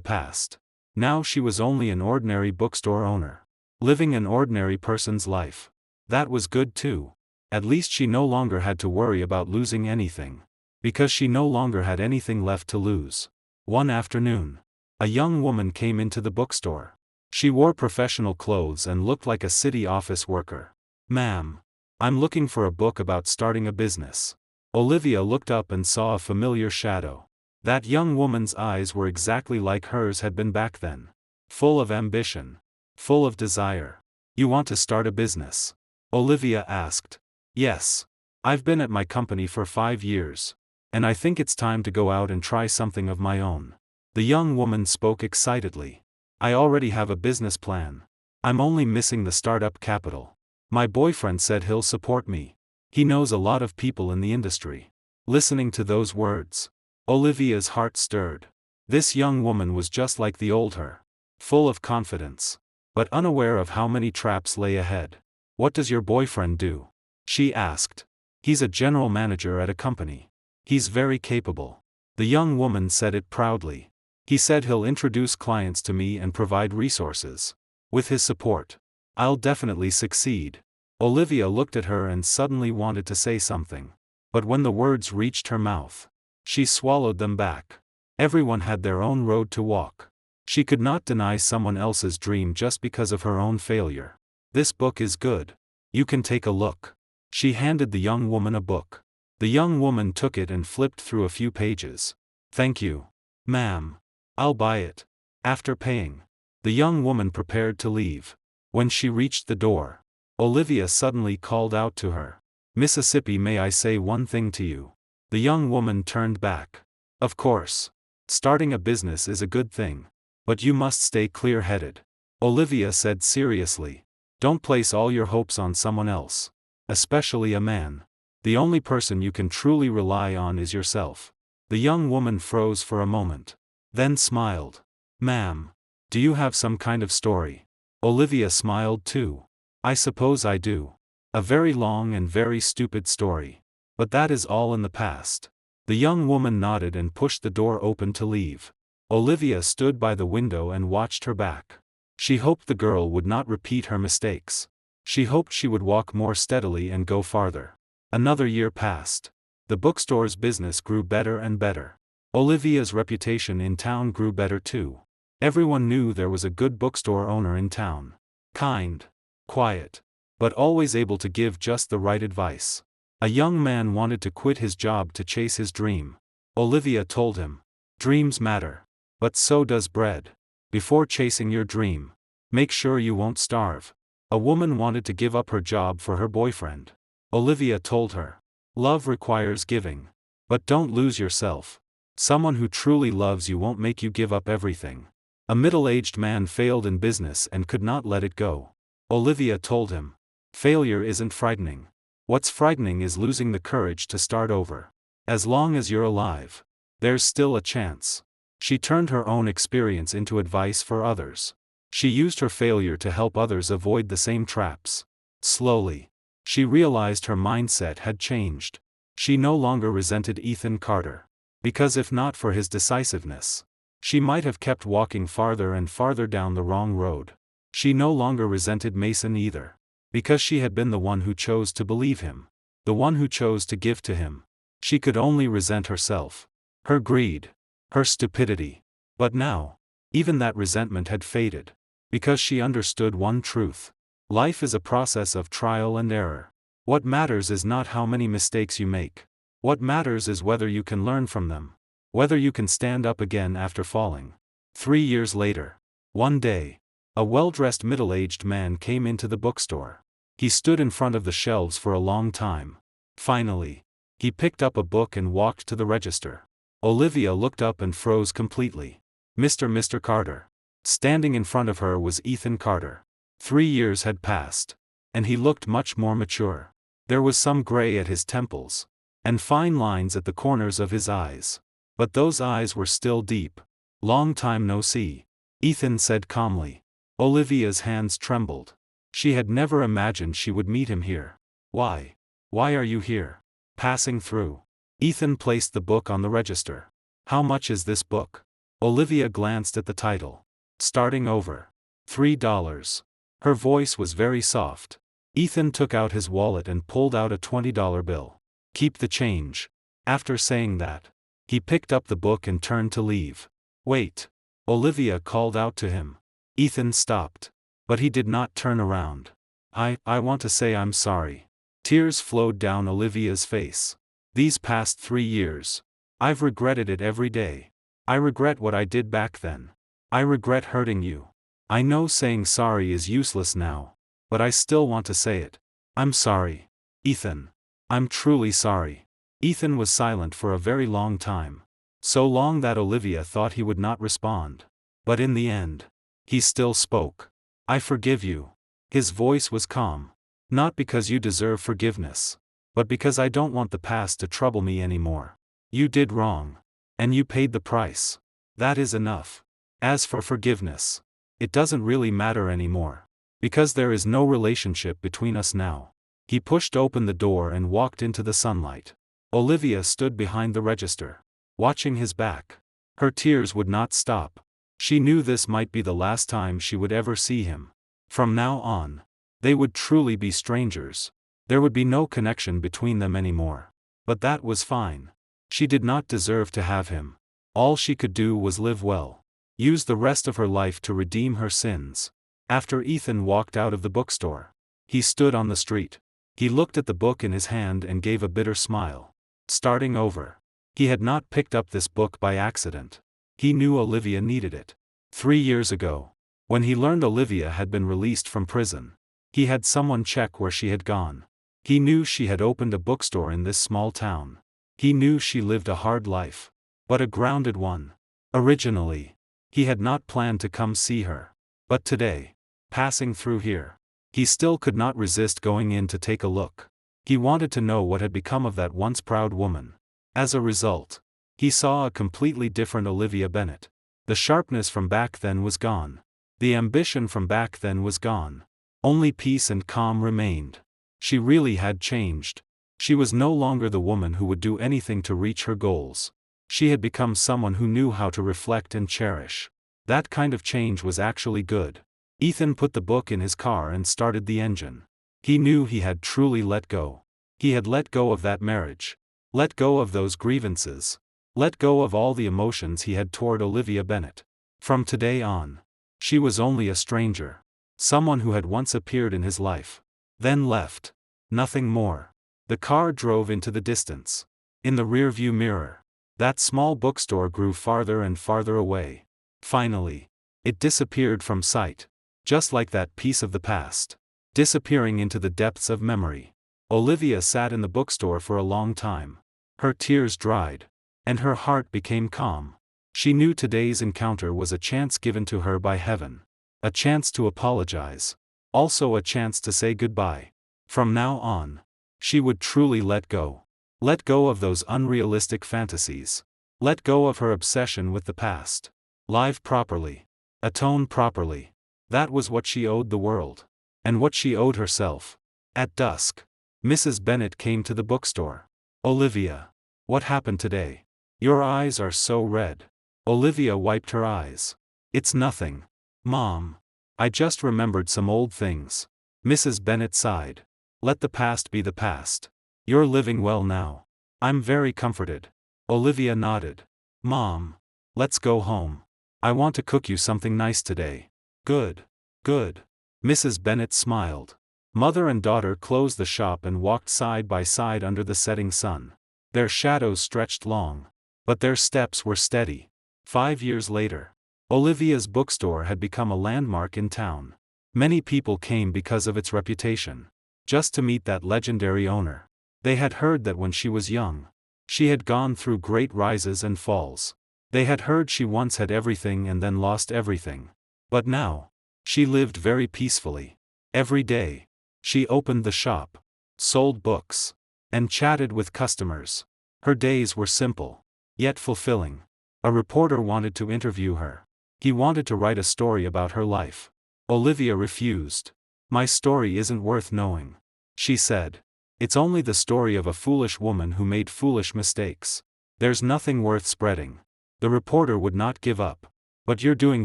past. Now she was only an ordinary bookstore owner, living an ordinary person's life. That was good too. At least she no longer had to worry about losing anything. Because she no longer had anything left to lose. One afternoon, a young woman came into the bookstore. She wore professional clothes and looked like a city office worker. "Ma'am, I'm looking for a book about starting a business." Olivia looked up and saw a familiar shadow. That young woman's eyes were exactly like hers had been back then. Full of ambition. Full of desire. "You want to start a business?" Olivia asked. "Yes. I've been at my company for 5 years. And I think it's time to go out and try something of my own." The young woman spoke excitedly. "I already have a business plan. I'm only missing the startup capital. My boyfriend said he'll support me. He knows a lot of people in the industry." Listening to those words, Olivia's heart stirred. This young woman was just like the old her. Full of confidence. But unaware of how many traps lay ahead. "What does your boyfriend do?" she asked. "He's a general manager at a company. He's very capable." The young woman said it proudly. "He said he'll introduce clients to me and provide resources. With his support, I'll definitely succeed." Olivia looked at her and suddenly wanted to say something. But when the words reached her mouth, she swallowed them back. Everyone had their own road to walk. She could not deny someone else's dream just because of her own failure. "This book is good. You can take a look." She handed the young woman a book. The young woman took it and flipped through a few pages. "Thank you, ma'am. I'll buy it." After paying, the young woman prepared to leave. When she reached the door, Olivia suddenly called out to her. "Mississippi, may I say one thing to you?" The young woman turned back. "Of course. Starting a business is a good thing. But you must stay clear-headed," Olivia said seriously. "Don't place all your hopes on someone else. Especially a man. The only person you can truly rely on is yourself." The young woman froze for a moment. Then smiled. "Ma'am, do you have some kind of story?" Olivia smiled too. "I suppose I do. A very long and very stupid story. But that is all in the past." The young woman nodded and pushed the door open to leave. Olivia stood by the window and watched her back. She hoped the girl would not repeat her mistakes. She hoped she would walk more steadily and go farther. Another year passed. The bookstore's business grew better and better. Olivia's reputation in town grew better too. Everyone knew there was a good bookstore owner in town. Kind, quiet, but always able to give just the right advice. A young man wanted to quit his job to chase his dream. Olivia told him, "Dreams matter. But so does bread. Before chasing your dream, make sure you won't starve." A woman wanted to give up her job for her boyfriend. Olivia told her, "Love requires giving. But don't lose yourself. Someone who truly loves you won't make you give up everything." A middle-aged man failed in business and could not let it go. Olivia told him, "Failure isn't frightening. What's frightening is losing the courage to start over. As long as you're alive, there's still a chance." She turned her own experience into advice for others. She used her failure to help others avoid the same traps. Slowly, she realized her mindset had changed. She no longer resented Ethan Carter. Because if not for his decisiveness, she might have kept walking farther and farther down the wrong road. She no longer resented Mason either. Because she had been the one who chose to believe him. The one who chose to give to him. She could only resent herself. Her greed. Her stupidity. But now, even that resentment had faded. Because she understood one truth. Life is a process of trial and error. What matters is not how many mistakes you make. What matters is whether you can learn from them. Whether you can stand up again after falling. 3 years later. One day, a well-dressed middle-aged man came into the bookstore. He stood in front of the shelves for a long time. Finally, he picked up a book and walked to the register. Olivia looked up and froze completely. Mr. Carter. Standing in front of her was Ethan Carter. 3 years had passed. And he looked much more mature. There was some gray at his temples, and fine lines at the corners of his eyes. But those eyes were still deep. "Long time no see," Ethan said calmly. Olivia's hands trembled. She had never imagined she would meet him here. "Why? Why are you here?" "Passing through." Ethan placed the book on the register. "How much is this book?" Olivia glanced at the title. "Starting over. $3. Her voice was very soft. Ethan took out his wallet and pulled out a $20 bill. "Keep the change." After saying that, he picked up the book and turned to leave. "Wait." Olivia called out to him. Ethan stopped. But he did not turn around. I want to say I'm sorry." Tears flowed down Olivia's face. "These past 3 years. I've regretted it every day. I regret what I did back then. I regret hurting you. I know saying sorry is useless now, but I still want to say it. I'm sorry. Ethan. I'm truly sorry." Ethan was silent for a very long time. So long that Olivia thought he would not respond. But in the end, he still spoke. "I forgive you." His voice was calm. "Not because you deserve forgiveness, but because I don't want the past to trouble me anymore. You did wrong. And you paid the price. That is enough. As for forgiveness, it doesn't really matter anymore. Because there is no relationship between us now." He pushed open the door and walked into the sunlight. Olivia stood behind the register, watching his back. Her tears would not stop. She knew this might be the last time she would ever see him. From now on, they would truly be strangers. There would be no connection between them anymore. But that was fine. She did not deserve to have him. All she could do was live well. Use the rest of her life to redeem her sins. After Ethan walked out of the bookstore, he stood on the street. He looked at the book in his hand and gave a bitter smile. Starting over. He had not picked up this book by accident. He knew Olivia needed it. 3 years ago, when he learned Olivia had been released from prison, he had someone check where she had gone. He knew she had opened a bookstore in this small town. He knew she lived a hard life, but a grounded one. Originally, he had not planned to come see her. But today, passing through here, he still could not resist going in to take a look. He wanted to know what had become of that once proud woman. As a result, he saw a completely different Olivia Bennet. The sharpness from back then was gone. The ambition from back then was gone. Only peace and calm remained. She really had changed. She was no longer the woman who would do anything to reach her goals. She had become someone who knew how to reflect and cherish. That kind of change was actually good. Ethan put the book in his car and started the engine. He knew he had truly let go. He had let go of that marriage. Let go of those grievances. Let go of all the emotions he had toward Olivia Bennet. From today on, she was only a stranger. Someone who had once appeared in his life, then left. Nothing more. The car drove into the distance. In the rearview mirror, that small bookstore grew farther and farther away. Finally, it disappeared from sight. Just like that piece of the past, disappearing into the depths of memory. Olivia sat in the bookstore for a long time. Her tears dried, and her heart became calm. She knew today's encounter was a chance given to her by heaven. A chance to apologize. Also a chance to say goodbye. From now on, she would truly let go. Let go of those unrealistic fantasies. Let go of her obsession with the past. Live properly. Atone properly. That was what she owed the world. And what she owed herself. At dusk, Mrs. Bennet came to the bookstore. "Olivia. What happened today? Your eyes are so red." Olivia wiped her eyes. "It's nothing, Mom. I just remembered some old things." Mrs. Bennet sighed. "Let the past be the past. You're living well now. I'm very comforted." Olivia nodded. "Mom. Let's go home. I want to cook you something nice today." "Good. Good." Mrs. Bennet smiled. Mother and daughter closed the shop and walked side by side under the setting sun. Their shadows stretched long, but their steps were steady. 5 years later, Olivia's bookstore had become a landmark in town. Many people came because of its reputation, just to meet that legendary owner. They had heard that when she was young, she had gone through great rises and falls. They had heard she once had everything and then lost everything. But now, she lived very peacefully. Every day, she opened the shop. sold books, and chatted with customers. Her days were simple, yet fulfilling. A reporter wanted to interview her. He wanted to write a story about her life. Olivia refused. "My story isn't worth knowing," she said. "It's only the story of a foolish woman who made foolish mistakes. There's nothing worth spreading." The reporter would not give up. "But you're doing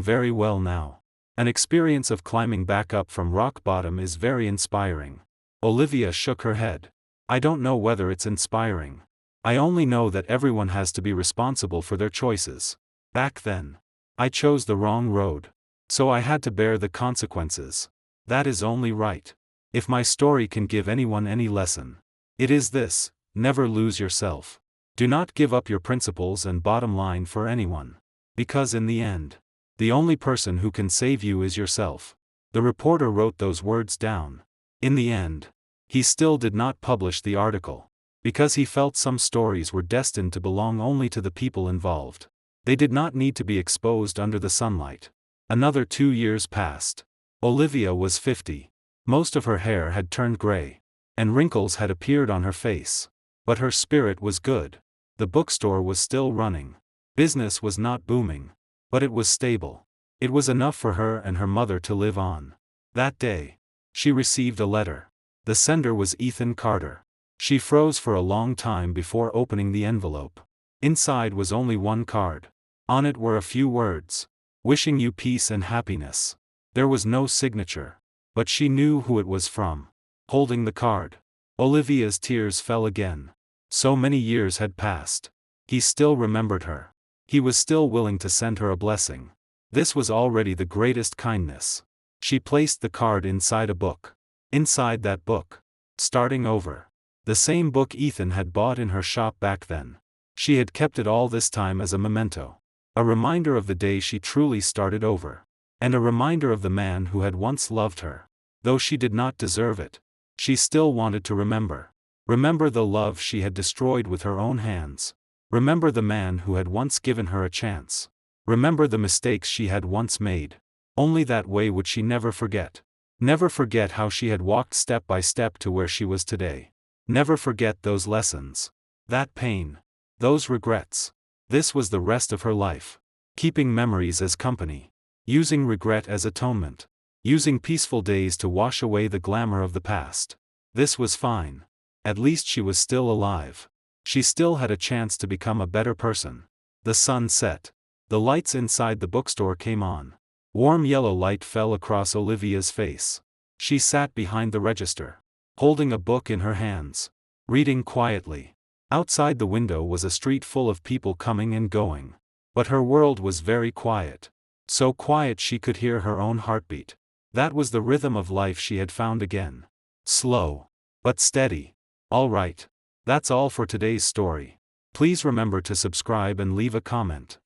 very well now. An experience of climbing back up from rock bottom is very inspiring." Olivia shook her head. "I don't know whether it's inspiring. I only know that everyone has to be responsible for their choices. Back then, I chose the wrong road. So I had to bear the consequences. That is only right. If my story can give anyone any lesson, it is this: never lose yourself. Do not give up your principles and bottom line for anyone. Because in the end, the only person who can save you is yourself." The reporter wrote those words down. In the end, he still did not publish the article, because he felt some stories were destined to belong only to the people involved. They did not need to be exposed under the sunlight. Another 2 years passed. Olivia was 50. Most of her hair had turned gray, and wrinkles had appeared on her face. But her spirit was good. The bookstore was still running. Business was not booming, but it was stable. It was enough for her and her mother to live on. That day, she received a letter. The sender was Ethan Carter. She froze for a long time before opening the envelope. Inside was only one card. On it were a few words: "Wishing you peace and happiness." There was no signature, but she knew who it was from. Holding the card, Olivia's tears fell again. So many years had passed. He still remembered her. He was still willing to send her a blessing. This was already the greatest kindness. She placed the card inside a book. Inside that book, starting over. The same book Ethan had bought in her shop back then. She had kept it all this time as a memento. A reminder of the day she truly started over. And a reminder of the man who had once loved her. Though she did not deserve it, she still wanted to remember. Remember the love she had destroyed with her own hands. Remember the man who had once given her a chance. Remember the mistakes she had once made. Only that way would she never forget. Never forget how she had walked step by step to where she was today. Never forget those lessons. That pain. Those regrets. This was the rest of her life. Keeping memories as company. Using regret as atonement. Using peaceful days to wash away the glamour of the past. This was fine. At least she was still alive. She still had a chance to become a better person. The sun set. The lights inside the bookstore came on. Warm yellow light fell across Olivia's face. She sat behind the register, holding a book in her hands, reading quietly. Outside the window was a street full of people coming and going. But her world was very quiet. So quiet she could hear her own heartbeat. That was the rhythm of life she had found again. Slow, but steady. All right. That's all for today's story. Please remember to subscribe and leave a comment.